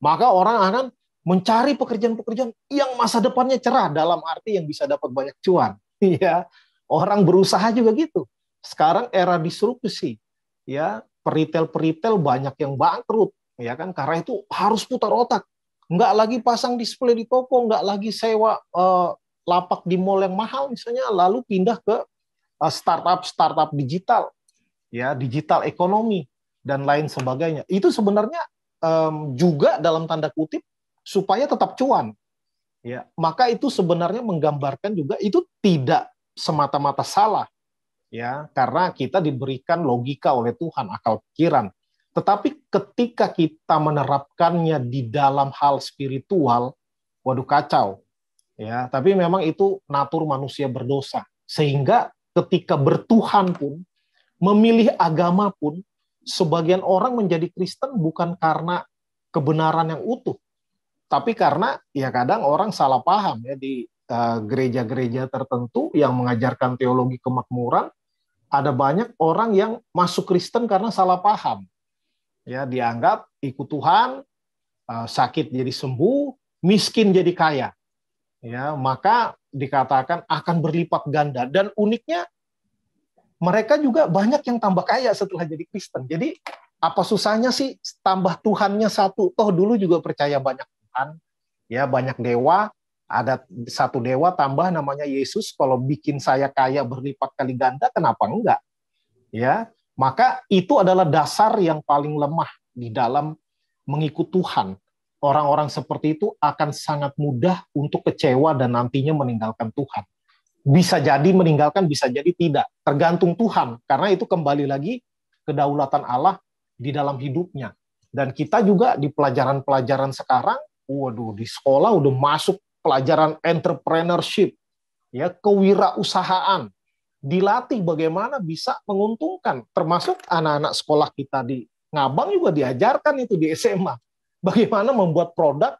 Maka orang akan mencari pekerjaan-pekerjaan yang masa depannya cerah dalam arti yang bisa dapat banyak cuan. Ya, orang berusaha juga gitu. Sekarang era disrupsi. Ya, peritel-peritel banyak yang bangkrut, ya kan? Karena itu harus putar otak. Nggak lagi pasang display di toko, nggak lagi sewa lapak di mall yang mahal misalnya, lalu pindah ke startup digital, ya, digital ekonomi dan lain sebagainya. Itu sebenarnya juga dalam tanda kutip supaya tetap cuan. Ya, maka itu sebenarnya menggambarkan juga itu tidak semata-mata salah. Ya, karena kita diberikan logika oleh Tuhan, akal pikiran. Tetapi ketika kita menerapkannya di dalam hal spiritual, waduh kacau. Ya, tapi memang itu natur manusia berdosa. Sehingga ketika bertuhan pun, memilih agama pun, sebagian orang menjadi Kristen bukan karena kebenaran yang utuh, tapi karena ya kadang orang salah paham ya di gereja-gereja tertentu yang mengajarkan teologi kemakmuran. Ada banyak orang yang masuk Kristen karena salah paham. Ya, dianggap ikut Tuhan, sakit jadi sembuh, miskin jadi kaya. Ya, maka dikatakan akan berlipat ganda. Dan uniknya, mereka juga banyak yang tambah kaya setelah jadi Kristen. Jadi, apa susahnya sih tambah Tuhannya satu? Toh dulu juga percaya banyak Tuhan, ya banyak dewa. Ada satu dewa tambah namanya Yesus, kalau bikin saya kaya berlipat kali ganda, kenapa enggak? Ya, maka itu adalah dasar yang paling lemah di dalam mengikut Tuhan. Orang-orang seperti itu akan sangat mudah untuk kecewa dan nantinya meninggalkan Tuhan. Bisa jadi meninggalkan, bisa jadi tidak. Tergantung Tuhan, karena itu kembali lagi kedaulatan Allah di dalam hidupnya. Dan kita juga di pelajaran-pelajaran sekarang, waduh, di sekolah udah masuk pelajaran entrepreneurship, ya, kewirausahaan, dilatih bagaimana bisa menguntungkan, termasuk anak-anak sekolah kita di Ngabang juga diajarkan itu di SMA, bagaimana membuat produk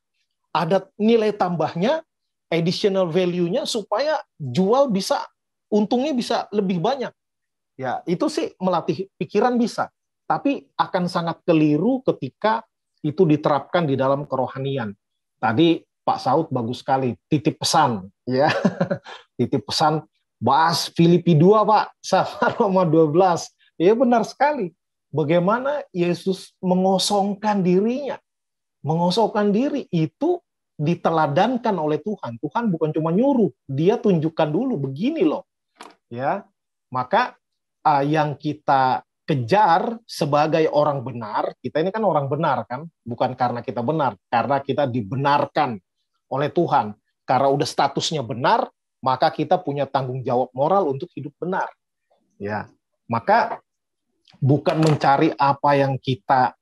ada nilai tambahnya, additional value-nya supaya jual bisa, untungnya bisa lebih banyak. Ya, itu sih melatih pikiran bisa, tapi akan sangat keliru ketika itu diterapkan di dalam kerohanian. Tadi Pak Saud bagus sekali, titip pesan, ya. Titip pesan, bahas Filipi 2, Pak, sama Roma 12. Ya benar sekali. Bagaimana Yesus mengosongkan dirinya. Mengosongkan diri itu diteladankan oleh Tuhan. Tuhan bukan cuma nyuruh, dia tunjukkan dulu, begini loh. Ya, maka yang kita kejar sebagai orang benar, kita ini kan orang benar kan, bukan karena kita benar, karena kita dibenarkan oleh Tuhan. Karena udah statusnya benar, maka kita punya tanggung jawab moral untuk hidup benar. Ya, maka bukan mencari apa yang kita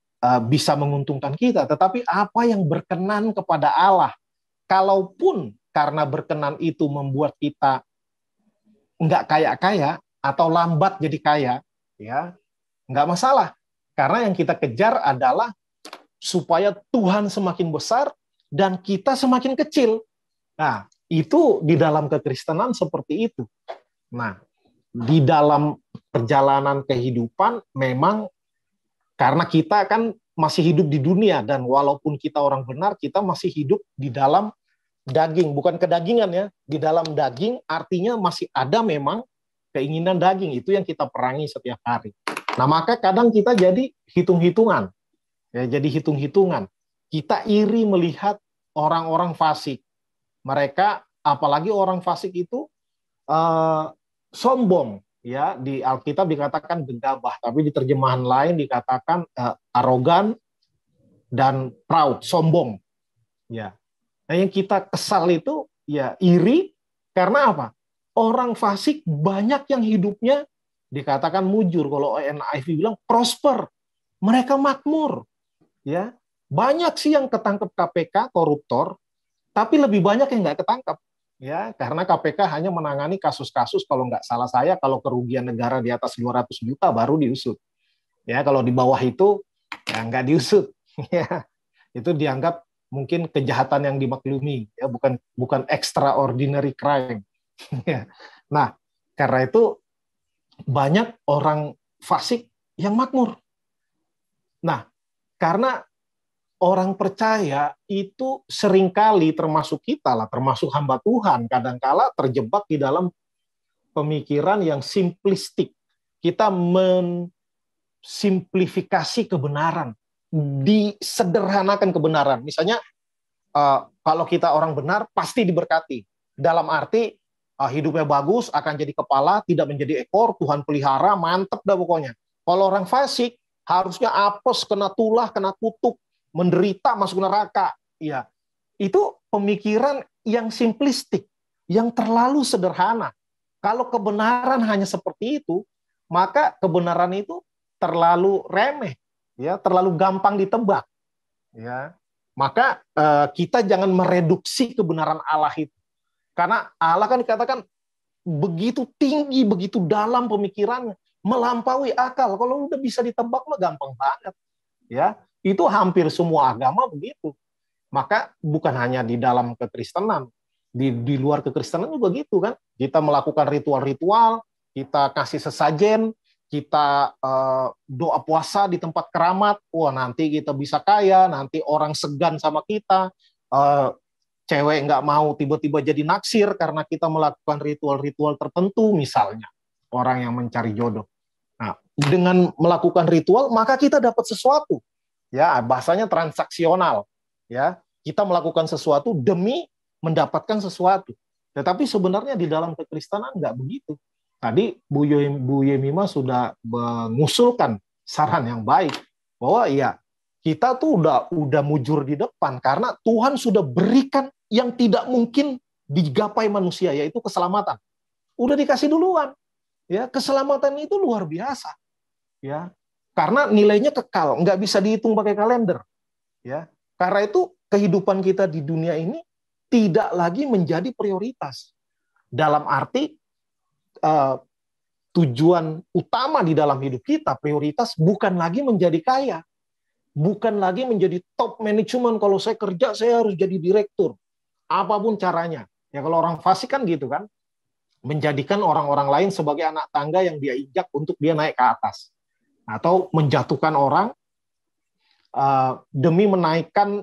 bisa menguntungkan kita, tetapi apa yang berkenan kepada Allah. Kalaupun karena berkenan itu membuat kita nggak kaya-kaya atau lambat jadi kaya, ya nggak masalah. Karena yang kita kejar adalah supaya Tuhan semakin besar dan kita semakin kecil. Nah, itu di dalam kekristenan seperti itu. Nah, di dalam perjalanan kehidupan memang karena kita kan masih hidup di dunia, dan walaupun kita orang benar, kita masih hidup di dalam daging, bukan kedagingan ya, di dalam daging artinya masih ada memang keinginan daging, itu yang kita perangi setiap hari. Nah, maka kadang kita jadi hitung-hitungan, ya, jadi hitung-hitungan. Kita iri melihat orang-orang fasik. Mereka, apalagi orang fasik itu sombong. Ya, di Alkitab dikatakan gegabah, tapi di terjemahan lain dikatakan arogan dan proud, sombong. Ya. Nah, yang kita kesal itu ya iri karena apa? Orang fasik banyak yang hidupnya dikatakan mujur, kalau NIV bilang prosper. Mereka makmur. Ya. Banyak sih yang ketangkep KPK koruptor, tapi lebih banyak yang nggak ketangkep. Ya, karena KPK hanya menangani kasus-kasus, kalau nggak salah saya, kalau kerugian negara di atas 200 juta baru diusut. Ya, kalau di bawah itu ya nggak diusut. Ya, itu dianggap mungkin kejahatan yang dimaklumi, ya, bukan extraordinary crime. Ya. Nah, karena itu banyak orang fasik yang makmur. Nah, karena orang percaya itu seringkali termasuk kita lah, termasuk hamba Tuhan, kadangkala terjebak di dalam pemikiran yang simplistik. Kita mensimplifikasi kebenaran, disederhanakan kebenaran. Misalnya, kalau kita orang benar, pasti diberkati. Dalam arti, hidupnya bagus, akan jadi kepala, tidak menjadi ekor, Tuhan pelihara, mantep dah pokoknya. Kalau orang fasik, harusnya apes, kena tulah, kena kutuk, menderita, masuk neraka. Ya, itu pemikiran yang simplistik, yang terlalu sederhana. Kalau kebenaran hanya seperti itu, maka kebenaran itu terlalu remeh, ya, terlalu gampang ditebak. Ya, maka kita jangan mereduksi kebenaran Allah itu, karena Allah kan dikatakan begitu tinggi, begitu dalam pemikirannya, melampaui akal. Kalau udah bisa ditebak, mah gampang banget. Ya. Itu hampir semua agama begitu. Maka bukan hanya di dalam kekristenan, di luar kekristenan juga gitu kan. Kita melakukan ritual-ritual, kita kasih sesajen, kita doa puasa di tempat keramat, wah nanti kita bisa kaya, nanti orang segan sama kita, cewek nggak mau tiba-tiba jadi naksir karena kita melakukan ritual-ritual tertentu misalnya, orang yang mencari jodoh. Nah, dengan melakukan ritual, maka kita dapat sesuatu. Ya, bahasanya transaksional. Ya, kita melakukan sesuatu demi mendapatkan sesuatu. Tetapi sebenarnya di dalam kekristenan nggak begitu. Tadi Bu Yemima sudah mengusulkan saran yang baik bahwa ya kita tuh udah mujur di depan karena Tuhan sudah berikan yang tidak mungkin digapai manusia, yaitu keselamatan. Udah dikasih duluan. Ya, keselamatan itu luar biasa. Ya. Karena nilainya kekal, nggak bisa dihitung pakai kalender. Ya, karena itu kehidupan kita di dunia ini tidak lagi menjadi prioritas. Dalam arti tujuan utama di dalam hidup kita, prioritas bukan lagi menjadi kaya, bukan lagi menjadi top manajemen. Kalau saya kerja, saya harus jadi direktur, apapun caranya. Ya kalau orang fasik kan gitu kan, menjadikan orang-orang lain sebagai anak tangga yang dia injak untuk dia naik ke atas. Atau menjatuhkan orang demi menaikkan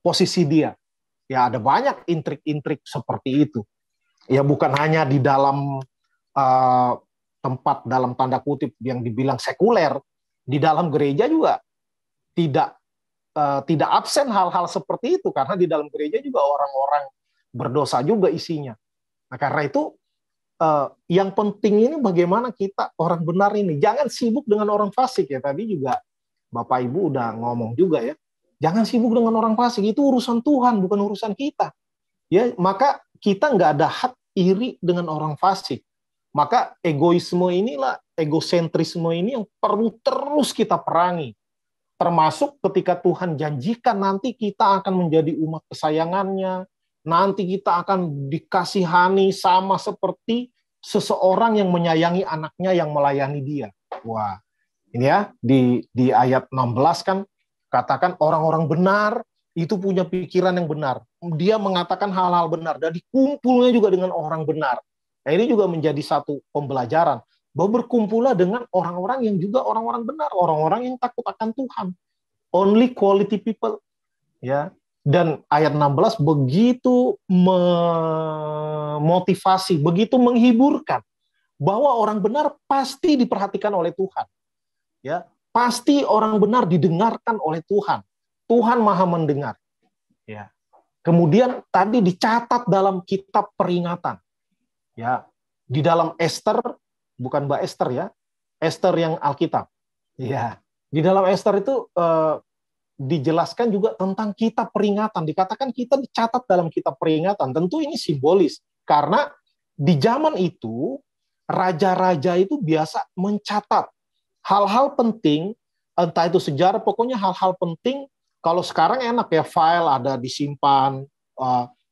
posisi dia. Ya, ada banyak intrik-intrik seperti itu. Ya, bukan hanya di dalam tempat dalam tanda kutip yang dibilang sekuler, di dalam gereja juga tidak absen hal-hal seperti itu, karena di dalam gereja juga orang-orang berdosa juga isinya. Nah, karena itu yang penting ini bagaimana kita orang benar ini, jangan sibuk dengan orang fasik ya. Tadi juga Bapak Ibu udah ngomong juga ya, jangan sibuk dengan orang fasik, itu urusan Tuhan, bukan urusan kita. Ya, maka kita nggak ada hak iri dengan orang fasik. Maka egoisme inilah, egosentrisme ini yang perlu terus kita perangi. Termasuk ketika Tuhan janjikan nanti kita akan menjadi umat kesayangannya, nanti kita akan dikasihani sama seperti seseorang yang menyayangi anaknya yang melayani dia. Wah, ini ya, di ayat 16 kan, katakan orang-orang benar itu punya pikiran yang benar. Dia mengatakan hal-hal benar, dan dikumpulnya juga dengan orang benar. Nah, ini juga menjadi satu pembelajaran, bahwa berkumpullah dengan orang-orang yang juga orang-orang benar, orang-orang yang takut akan Tuhan. Only quality people. Ya. Dan ayat 16 begitu memotivasi, begitu menghiburkan, bahwa orang benar pasti diperhatikan oleh Tuhan. Ya, pasti orang benar didengarkan oleh Tuhan. Tuhan Maha mendengar. Ya. Kemudian tadi dicatat dalam kitab peringatan. Ya, di dalam Esther, bukan Mbak Esther ya, Esther yang Alkitab. Ya, di dalam Esther itu dijelaskan juga tentang kitab peringatan. Dikatakan kita dicatat dalam kitab peringatan. Tentu ini simbolis, karena di zaman itu raja-raja itu biasa mencatat hal-hal penting, entah itu sejarah, pokoknya hal-hal penting. Kalau sekarang enak ya, file ada disimpan,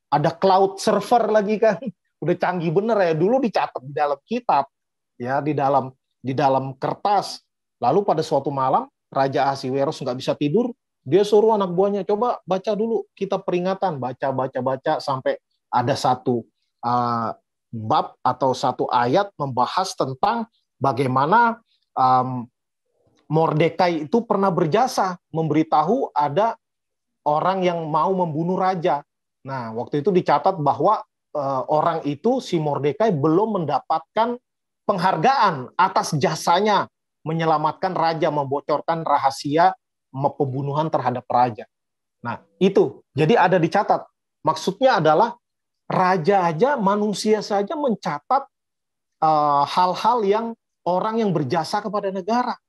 ada cloud server lagi kan, udah canggih bener ya. Dulu dicatat di dalam kitab, ya, di dalam kertas. Lalu pada suatu malam Raja Ahasiweros nggak bisa tidur, dia suruh anak buahnya, coba baca dulu kitab peringatan, baca sampai ada satu bab atau satu ayat membahas tentang bagaimana Mordekai itu pernah berjasa memberitahu ada orang yang mau membunuh raja. Nah, waktu itu dicatat bahwa orang itu, si Mordekai, belum mendapatkan penghargaan atas jasanya menyelamatkan raja, membocorkan rahasia pembunuhan terhadap raja. Nah, itu. Jadi ada dicatat. Maksudnya adalah raja aja, manusia saja mencatat hal-hal yang orang yang berjasa kepada negara.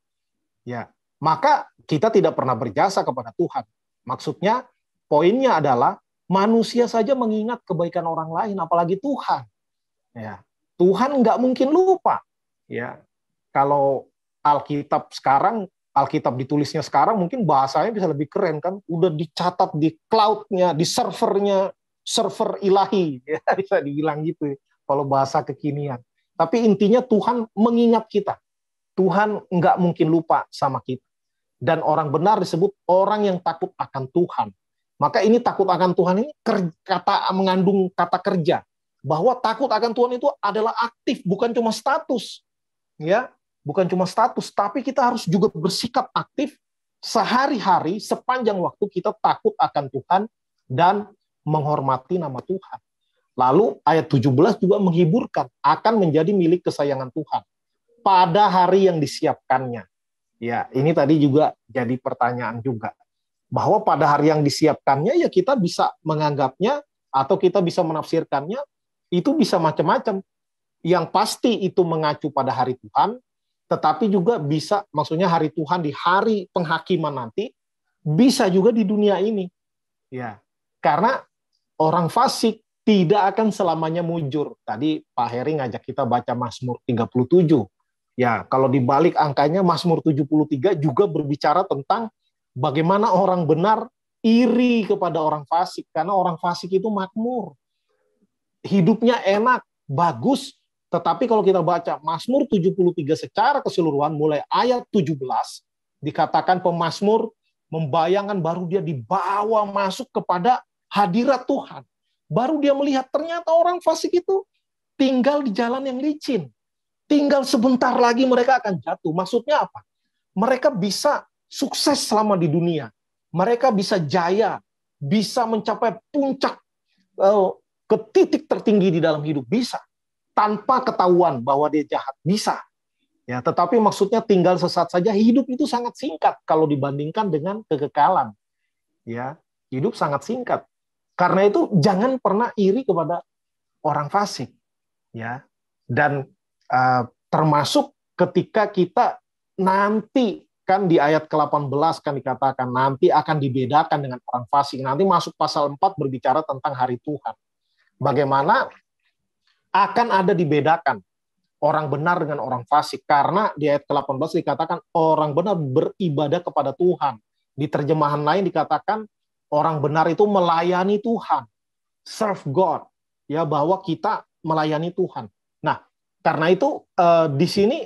Ya, maka kita tidak pernah berjasa kepada Tuhan. Maksudnya, poinnya adalah manusia saja mengingat kebaikan orang lain, apalagi Tuhan. Ya, Tuhan nggak mungkin lupa. Ya, kalau Alkitab sekarang, Alkitab ditulisnya sekarang, mungkin bahasanya bisa lebih keren kan? Udah dicatat di cloud-nya, di servernya, server ilahi, ya, bisa dibilang gitu. Ya, kalau bahasa kekinian. Tapi intinya Tuhan mengingat kita. Tuhan nggak mungkin lupa sama kita. Dan orang benar disebut orang yang takut akan Tuhan. Maka ini takut akan Tuhan ini mengandung kata kerja. Bahwa takut akan Tuhan itu adalah aktif, bukan cuma status. Ya, bukan cuma status, tapi kita harus juga bersikap aktif sehari-hari sepanjang waktu kita takut akan Tuhan dan menghormati nama Tuhan. Lalu ayat 17 juga menghiburkan, akan menjadi milik kesayangan Tuhan pada hari yang disiapkannya. Ya, ini tadi juga jadi pertanyaan juga. Bahwa pada hari yang disiapkannya, ya kita bisa menganggapnya atau kita bisa menafsirkannya, itu bisa macam-macam. Yang pasti itu mengacu pada hari Tuhan, tetapi juga bisa, maksudnya hari Tuhan di hari penghakiman nanti, bisa juga di dunia ini. Ya, karena orang fasik tidak akan selamanya mujur. Tadi Pak Heri ngajak kita baca Mazmur 37. Ya, kalau dibalik angkanya Mazmur 73 juga berbicara tentang bagaimana orang benar iri kepada orang fasik, karena orang fasik itu makmur. Hidupnya enak, bagus, tetapi kalau kita baca Mazmur 73 secara keseluruhan mulai ayat 17 dikatakan pemazmur membayangkan baru dia dibawa masuk kepada hadirat Tuhan. Baru dia melihat ternyata orang fasik itu tinggal di jalan yang licin. Tinggal sebentar lagi mereka akan jatuh. Maksudnya apa? Mereka bisa sukses selama di dunia. Mereka bisa jaya, bisa mencapai puncak ke titik tertinggi di dalam hidup, bisa. Tanpa ketahuan bahwa dia jahat, bisa. Ya, tetapi maksudnya tinggal sesaat saja, hidup itu sangat singkat kalau dibandingkan dengan kekekalan. Ya, hidup sangat singkat. Karena itu jangan pernah iri kepada orang fasik. Ya. Dan termasuk ketika kita nanti, kan di ayat ke-18 kan dikatakan nanti akan dibedakan dengan orang fasik. Nanti masuk pasal 4 berbicara tentang hari Tuhan. Bagaimana akan ada dibedakan orang benar dengan orang fasik. Karena di ayat ke-18 dikatakan orang benar beribadah kepada Tuhan. Di terjemahan lain dikatakan orang benar itu melayani Tuhan. Serve God. Ya, bahwa kita melayani Tuhan. Nah, karena itu di sini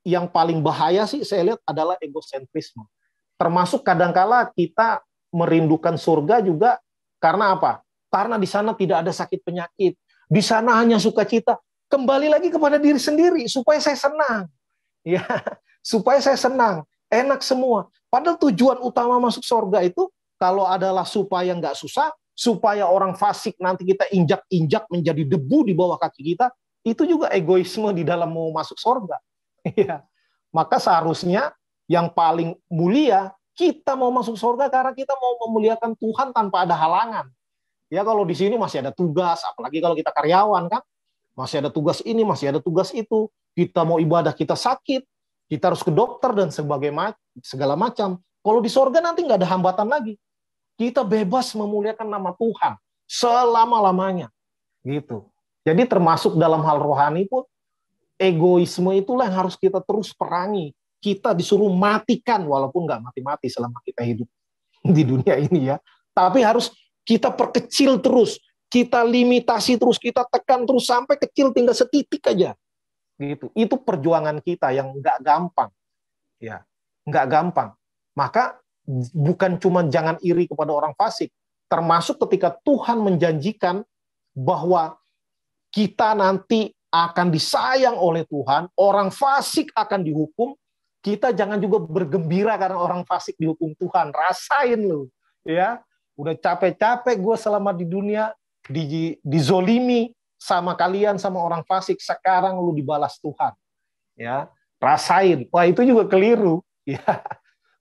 yang paling bahaya sih saya lihat adalah egosentrisme. Termasuk kadangkala kita merindukan surga juga karena apa? Karena di sana tidak ada sakit penyakit. Di sana hanya sukacita. Kembali lagi kepada diri sendiri supaya saya senang. Ya, supaya saya senang, enak semua. Padahal tujuan utama masuk surga itu kalau adalah supaya nggak susah, supaya orang fasik nanti kita injak-injak menjadi debu di bawah kaki kita, itu juga egoisme di dalam mau masuk surga. Ya. Maka seharusnya yang paling mulia, kita mau masuk surga karena kita mau memuliakan Tuhan tanpa ada halangan. Ya, kalau di sini masih ada tugas, apalagi kalau kita karyawan kan, masih ada tugas ini, masih ada tugas itu. Kita mau ibadah, kita sakit, kita harus ke dokter dan segala macam. Kalau di surga nanti nggak ada hambatan lagi. Kita bebas memuliakan nama Tuhan selama-lamanya. Gitu. Jadi termasuk dalam hal rohani pun, egoisme itulah yang harus kita terus perangi. Kita disuruh matikan, walaupun nggak mati-mati selama kita hidup di dunia ini ya. Tapi harus kita perkecil terus, kita limitasi terus, kita tekan terus sampai kecil tinggal setitik aja. Gitu. Itu perjuangan kita yang nggak gampang. Ya, nggak gampang. Maka bukan cuma jangan iri kepada orang fasik, termasuk ketika Tuhan menjanjikan bahwa kita nanti akan disayang oleh Tuhan, orang fasik akan dihukum, kita jangan juga bergembira karena orang fasik dihukum Tuhan. Rasain lu, ya. Udah capek-capek gue selama di dunia, dizolimi sama kalian, sama orang fasik, sekarang lu dibalas Tuhan. Ya, rasain. Wah, itu juga keliru. Ya.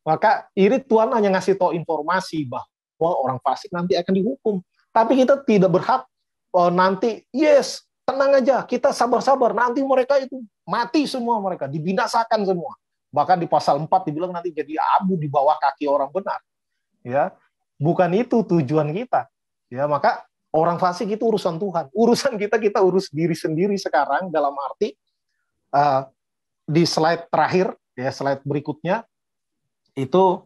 Maka iri Tuhan hanya ngasih tahu informasi bahwa orang fasik nanti akan dihukum. Tapi kita tidak berhak nanti, yes, tenang aja, kita sabar-sabar, nanti mereka itu mati semua mereka, dibinasakan semua. Bahkan di pasal 4 dibilang nanti jadi abu di bawah kaki orang benar. Ya, bukan itu tujuan kita. Ya, maka orang fasik itu urusan Tuhan. Urusan kita urus diri sendiri sekarang, dalam arti di slide terakhir, ya slide berikutnya itu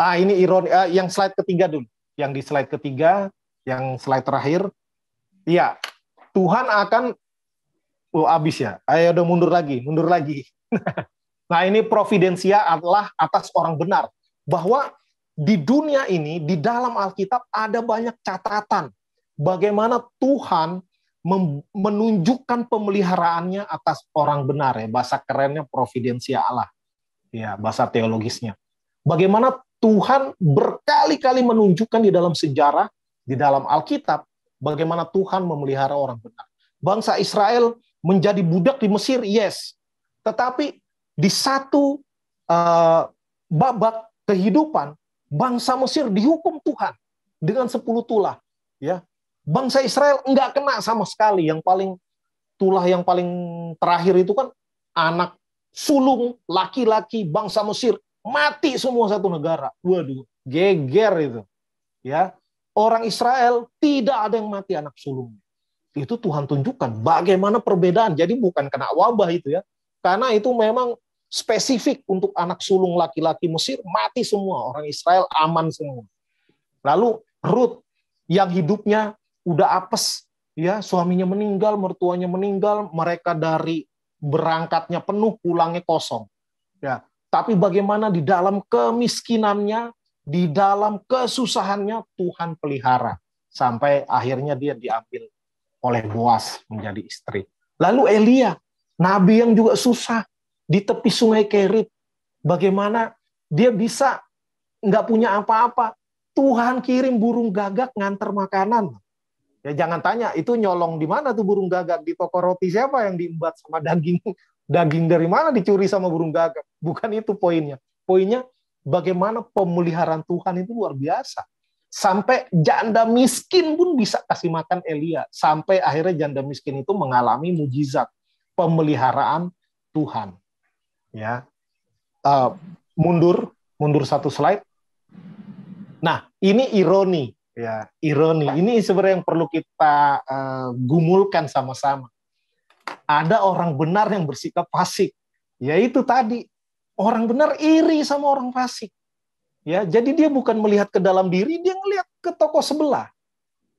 ini ironi, yang slide ketiga dulu. Yang di slide ketiga, yang slide terakhir, ya Tuhan akan habis ya. Ayo udah mundur lagi. Nah, ini providensia adalah atas orang benar. Bahwa di dunia ini, di dalam Alkitab ada banyak catatan bagaimana Tuhan menunjukkan pemeliharaannya atas orang benar ya. Bahasa kerennya providensia Allah. Ya, bahasa teologisnya. Bagaimana Tuhan berkali-kali menunjukkan di dalam sejarah, di dalam Alkitab, bagaimana Tuhan memelihara orang benar. Bangsa Israel menjadi budak di Mesir, yes. Tetapi di satu babak kehidupan, bangsa Mesir dihukum Tuhan dengan 10 tulah. Ya, bangsa Israel enggak kena sama sekali. Yang paling tulah yang paling terakhir itu kan anak sulung laki-laki bangsa Mesir mati semua satu negara. Waduh, geger itu. Ya, orang Israel tidak ada yang mati anak sulung. Itu Tuhan tunjukkan bagaimana perbedaan. Jadi bukan kena wabah itu ya. Karena itu memang spesifik untuk anak sulung laki-laki Mesir mati semua, orang Israel aman semua. Lalu Ruth yang hidupnya udah apes, ya suaminya meninggal, mertuanya meninggal, mereka dari berangkatnya penuh, pulangnya kosong. Ya, tapi bagaimana di dalam kemiskinannya, di dalam kesusahannya Tuhan pelihara sampai akhirnya dia diambil oleh Boas menjadi istri. Lalu Elia, nabi yang juga susah, di tepi sungai Kerit, bagaimana dia bisa nggak punya apa-apa. Tuhan kirim burung gagak nganter makanan. Ya jangan tanya, itu nyolong di mana tuh burung gagak? Di toko roti siapa yang diembat sama daging? Daging dari mana dicuri sama burung gagak? Bukan itu poinnya. Poinnya bagaimana pemeliharaan Tuhan itu luar biasa. Sampai janda miskin pun bisa kasih makan Elia. Sampai akhirnya janda miskin itu mengalami mujizat pemeliharaan Tuhan. Ya, mundur satu slide. Nah, ini ironi, ya, ironi. Ini sebenarnya yang perlu kita gumulkan sama-sama. Ada orang benar yang bersikap fasik, yaitu tadi orang benar iri sama orang fasik. Ya, jadi dia bukan melihat ke dalam diri, dia ngelihat ke toko sebelah.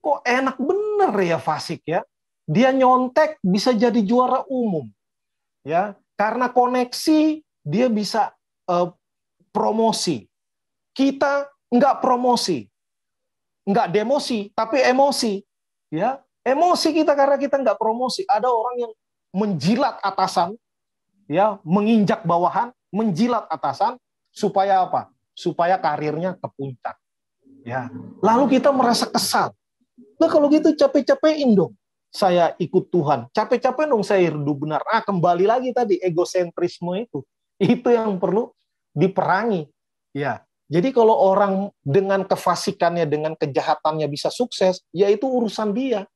Kok enak bener ya fasik ya? Dia nyontek bisa jadi juara umum. Ya, karena koneksi dia bisa promosi. Kita nggak promosi, nggak demosi, tapi emosi. Ya, emosi kita karena kita nggak promosi. Ada orang yang menjilat atasan, ya, menginjak bawahan, menjilat atasan supaya apa? Supaya karirnya ke puncak. Ya, lalu kita merasa kesal. Nah kalau gitu capek-capekin dong. Saya ikut Tuhan, capek-capek dong saya hidup benar. Kembali lagi tadi egosentrisme itu yang perlu diperangi. Ya, jadi kalau orang dengan kefasikannya, dengan kejahatannya bisa sukses, ya itu urusan dia.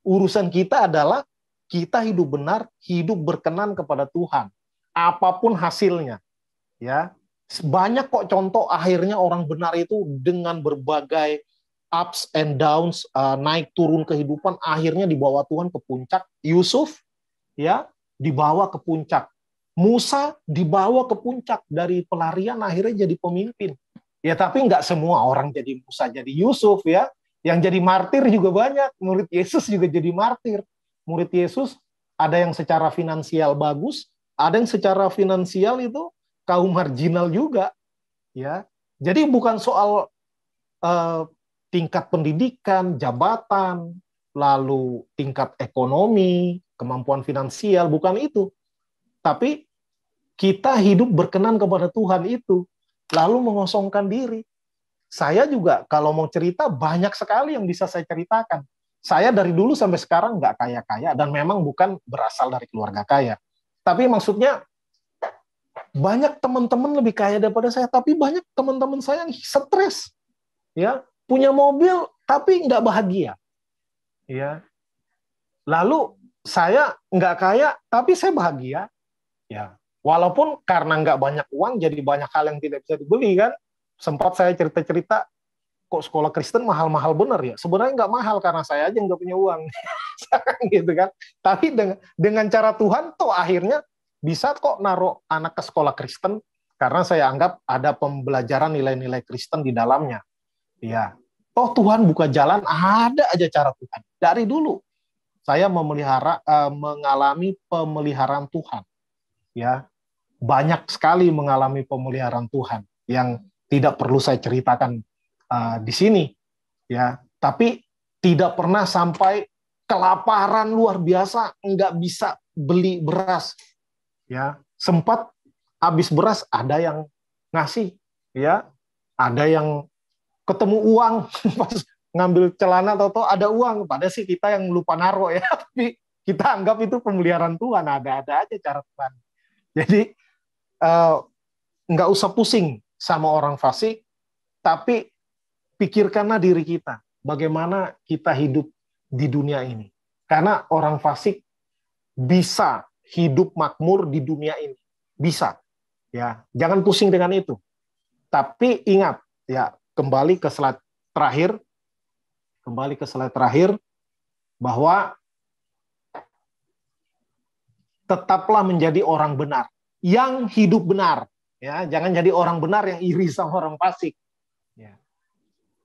Urusan kita adalah kita hidup benar, hidup berkenan kepada Tuhan. Apapun hasilnya. Ya, banyak kok contoh akhirnya orang benar itu dengan berbagai ups and downs, naik turun kehidupan, akhirnya dibawa Tuhan ke puncak. Yusuf, ya, dibawa ke puncak. Musa dibawa ke puncak, dari pelarian akhirnya jadi pemimpin. Ya tapi nggak semua orang jadi Musa, jadi Yusuf ya. Yang jadi martir juga banyak. Murid Yesus juga jadi martir. Murid Yesus ada yang secara finansial bagus, ada yang secara finansial itu kaum marginal juga. Ya, jadi bukan soal tingkat pendidikan, jabatan, lalu tingkat ekonomi, kemampuan finansial, bukan itu. Tapi kita hidup berkenan kepada Tuhan itu, lalu mengosongkan diri. Saya juga kalau mau cerita banyak sekali yang bisa saya ceritakan. Saya dari dulu sampai sekarang nggak kaya-kaya, dan memang bukan berasal dari keluarga kaya. Tapi maksudnya banyak teman-teman lebih kaya daripada saya, tapi banyak teman-teman saya yang stres. Ya, punya mobil tapi nggak bahagia. Ya. Lalu saya nggak kaya tapi saya bahagia. Ya. Walaupun karena nggak banyak uang jadi banyak hal yang tidak bisa dibeli kan. Sempat saya cerita-cerita, kok sekolah Kristen mahal-mahal bener ya. Sebenarnya nggak mahal karena saya aja nggak punya uang. Gitu kan. Tapi dengan cara Tuhan tuh akhirnya bisa kok naruh anak ke sekolah Kristen karena saya anggap ada pembelajaran nilai-nilai Kristen di dalamnya. Ya, toh Tuhan buka jalan, ada aja cara Tuhan. Dari dulu saya mengalami pemeliharaan Tuhan. Ya, banyak sekali mengalami pemeliharaan Tuhan yang tidak perlu saya ceritakan di sini. Ya, tapi tidak pernah sampai kelaparan luar biasa, nggak bisa beli beras. Ya, sempat habis beras ada yang ngasih, ya, ada yang ketemu uang pas ngambil celana atau ada uang, padahal sih kita yang lupa naruh ya, tapi kita anggap itu pemeliharaan Tuhan, ada aja cara Tuhan. Jadi nggak usah pusing sama orang fasik, tapi pikirkanlah diri kita, bagaimana kita hidup di dunia ini. Karena orang fasik bisa hidup makmur di dunia ini, bisa. Ya, jangan pusing dengan itu. Tapi ingat, ya. Kembali ke slide terakhir, bahwa tetaplah menjadi orang benar, yang hidup benar. Ya, jangan jadi orang benar yang iri sama orang fasik. Ya.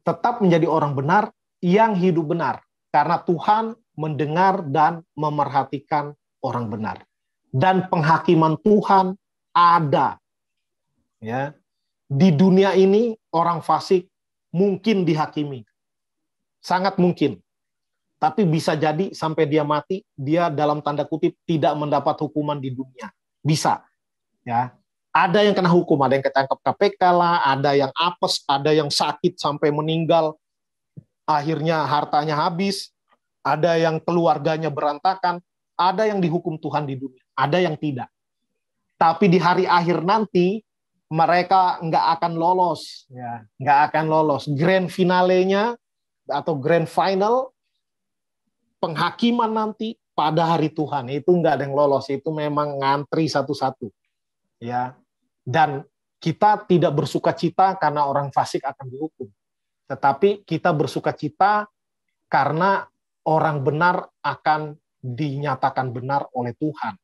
Tetap menjadi orang benar, yang hidup benar. Karena Tuhan mendengar dan memerhatikan orang benar. Dan penghakiman Tuhan ada. Ya. Di dunia ini orang fasik mungkin dihakimi. Sangat mungkin. Tapi bisa jadi sampai dia mati, dia dalam tanda kutip tidak mendapat hukuman di dunia. Bisa. Ya. Ada yang kena hukum, ada yang ketangkap KPK lah, ada yang apes, ada yang sakit sampai meninggal, akhirnya hartanya habis, ada yang keluarganya berantakan, ada yang dihukum Tuhan di dunia, ada yang tidak. Tapi di hari akhir nanti, mereka nggak akan lolos, ya, nggak akan lolos. Grand finalenya atau grand final, penghakiman nanti pada hari Tuhan, itu nggak ada yang lolos, itu memang ngantri satu-satu. Ya, dan kita tidak bersukacita karena orang fasik akan dihukum, tetapi kita bersukacita karena orang benar akan dinyatakan benar oleh Tuhan.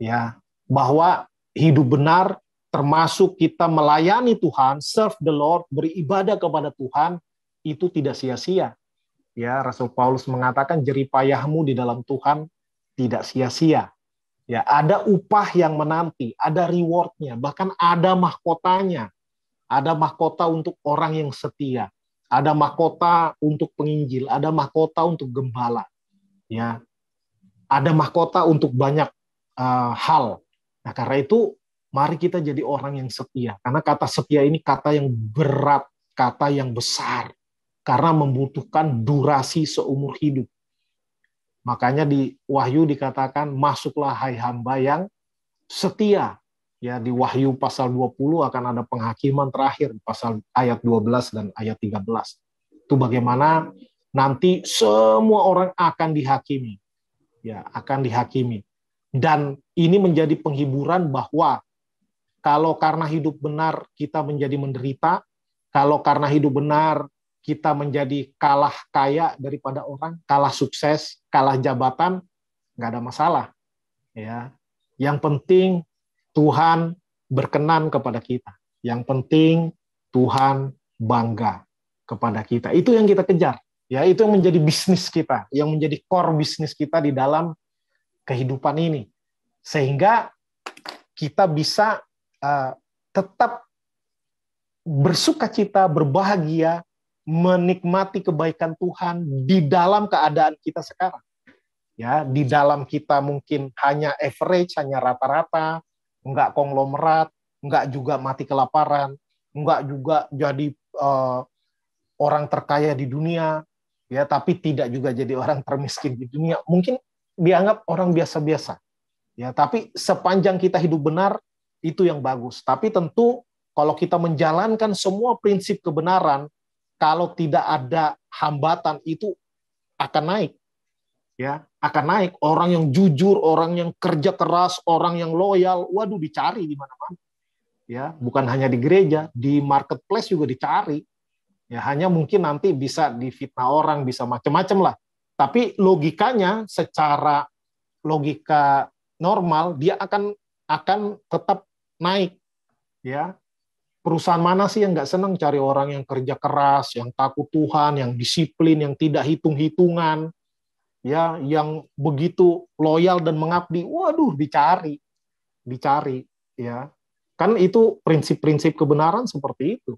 Ya, bahwa hidup benar termasuk kita melayani Tuhan, serve the Lord, beribadah kepada Tuhan, itu tidak sia-sia. Ya, Rasul Paulus mengatakan jeripayahmu di dalam Tuhan tidak sia-sia. Ya, ada upah yang menanti, ada rewardnya, bahkan ada mahkotanya. Ada mahkota untuk orang yang setia, ada mahkota untuk penginjil, ada mahkota untuk gembala. Ya, ada mahkota untuk banyak hal. Nah, karena itu mari kita jadi orang yang setia. Karena kata setia ini kata yang berat, kata yang besar, karena membutuhkan durasi seumur hidup. Makanya di Wahyu dikatakan, masuklah hai hamba yang setia. Ya, di Wahyu pasal 20 akan ada penghakiman terakhir, pasal ayat 12 dan ayat 13. Itu bagaimana nanti semua orang akan dihakimi. Ya, akan dihakimi. Dan ini menjadi penghiburan bahwa kalau karena hidup benar kita menjadi menderita, kalau karena hidup benar kita menjadi kalah kaya daripada orang, kalah sukses, kalah jabatan, nggak ada masalah. Ya, yang penting Tuhan berkenan kepada kita. Yang penting Tuhan bangga kepada kita. Itu yang kita kejar. Ya, itu yang menjadi bisnis kita, yang menjadi core bisnis kita di dalam kehidupan ini. Sehingga kita bisa tetap bersukacita, berbahagia, menikmati kebaikan Tuhan di dalam keadaan kita sekarang. Ya, di dalam kita mungkin hanya average, hanya rata-rata, enggak konglomerat, enggak juga mati kelaparan, enggak juga jadi orang terkaya di dunia, ya, tapi tidak juga jadi orang termiskin di dunia. Mungkin dianggap orang biasa-biasa. Ya, tapi sepanjang kita hidup benar, itu yang bagus. Tapi tentu kalau kita menjalankan semua prinsip kebenaran, kalau tidak ada hambatan, itu akan naik. Ya, akan naik. Orang yang jujur, orang yang kerja keras, orang yang loyal, waduh, dicari di mana-mana. Ya, bukan hanya di gereja, di marketplace juga dicari. Ya, hanya mungkin nanti bisa difitnah orang, bisa macam-macam lah. Tapi logikanya, secara logika normal, dia akan tetap naik. Ya, perusahaan mana sih yang nggak senang cari orang yang kerja keras, yang takut Tuhan, yang disiplin, yang tidak hitung-hitungan, ya, yang begitu loyal dan mengabdi. Waduh, dicari, ya. Kan itu prinsip-prinsip kebenaran seperti itu.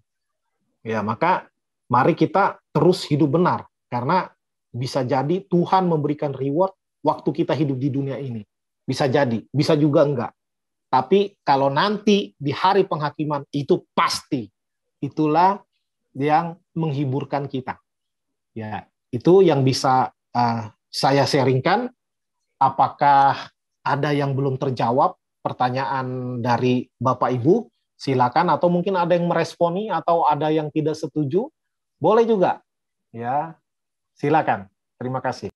Ya, maka mari kita terus hidup benar, karena bisa jadi Tuhan memberikan reward waktu kita hidup di dunia ini. Bisa jadi, bisa juga enggak. Tapi kalau nanti di hari penghakiman, itu pasti. Itulah yang menghiburkan kita. Ya, itu yang bisa saya sharingkan. Apakah ada yang belum terjawab pertanyaan dari Bapak Ibu? Silakan, atau mungkin ada yang meresponi atau ada yang tidak setuju, boleh juga. Ya, silakan. Terima kasih.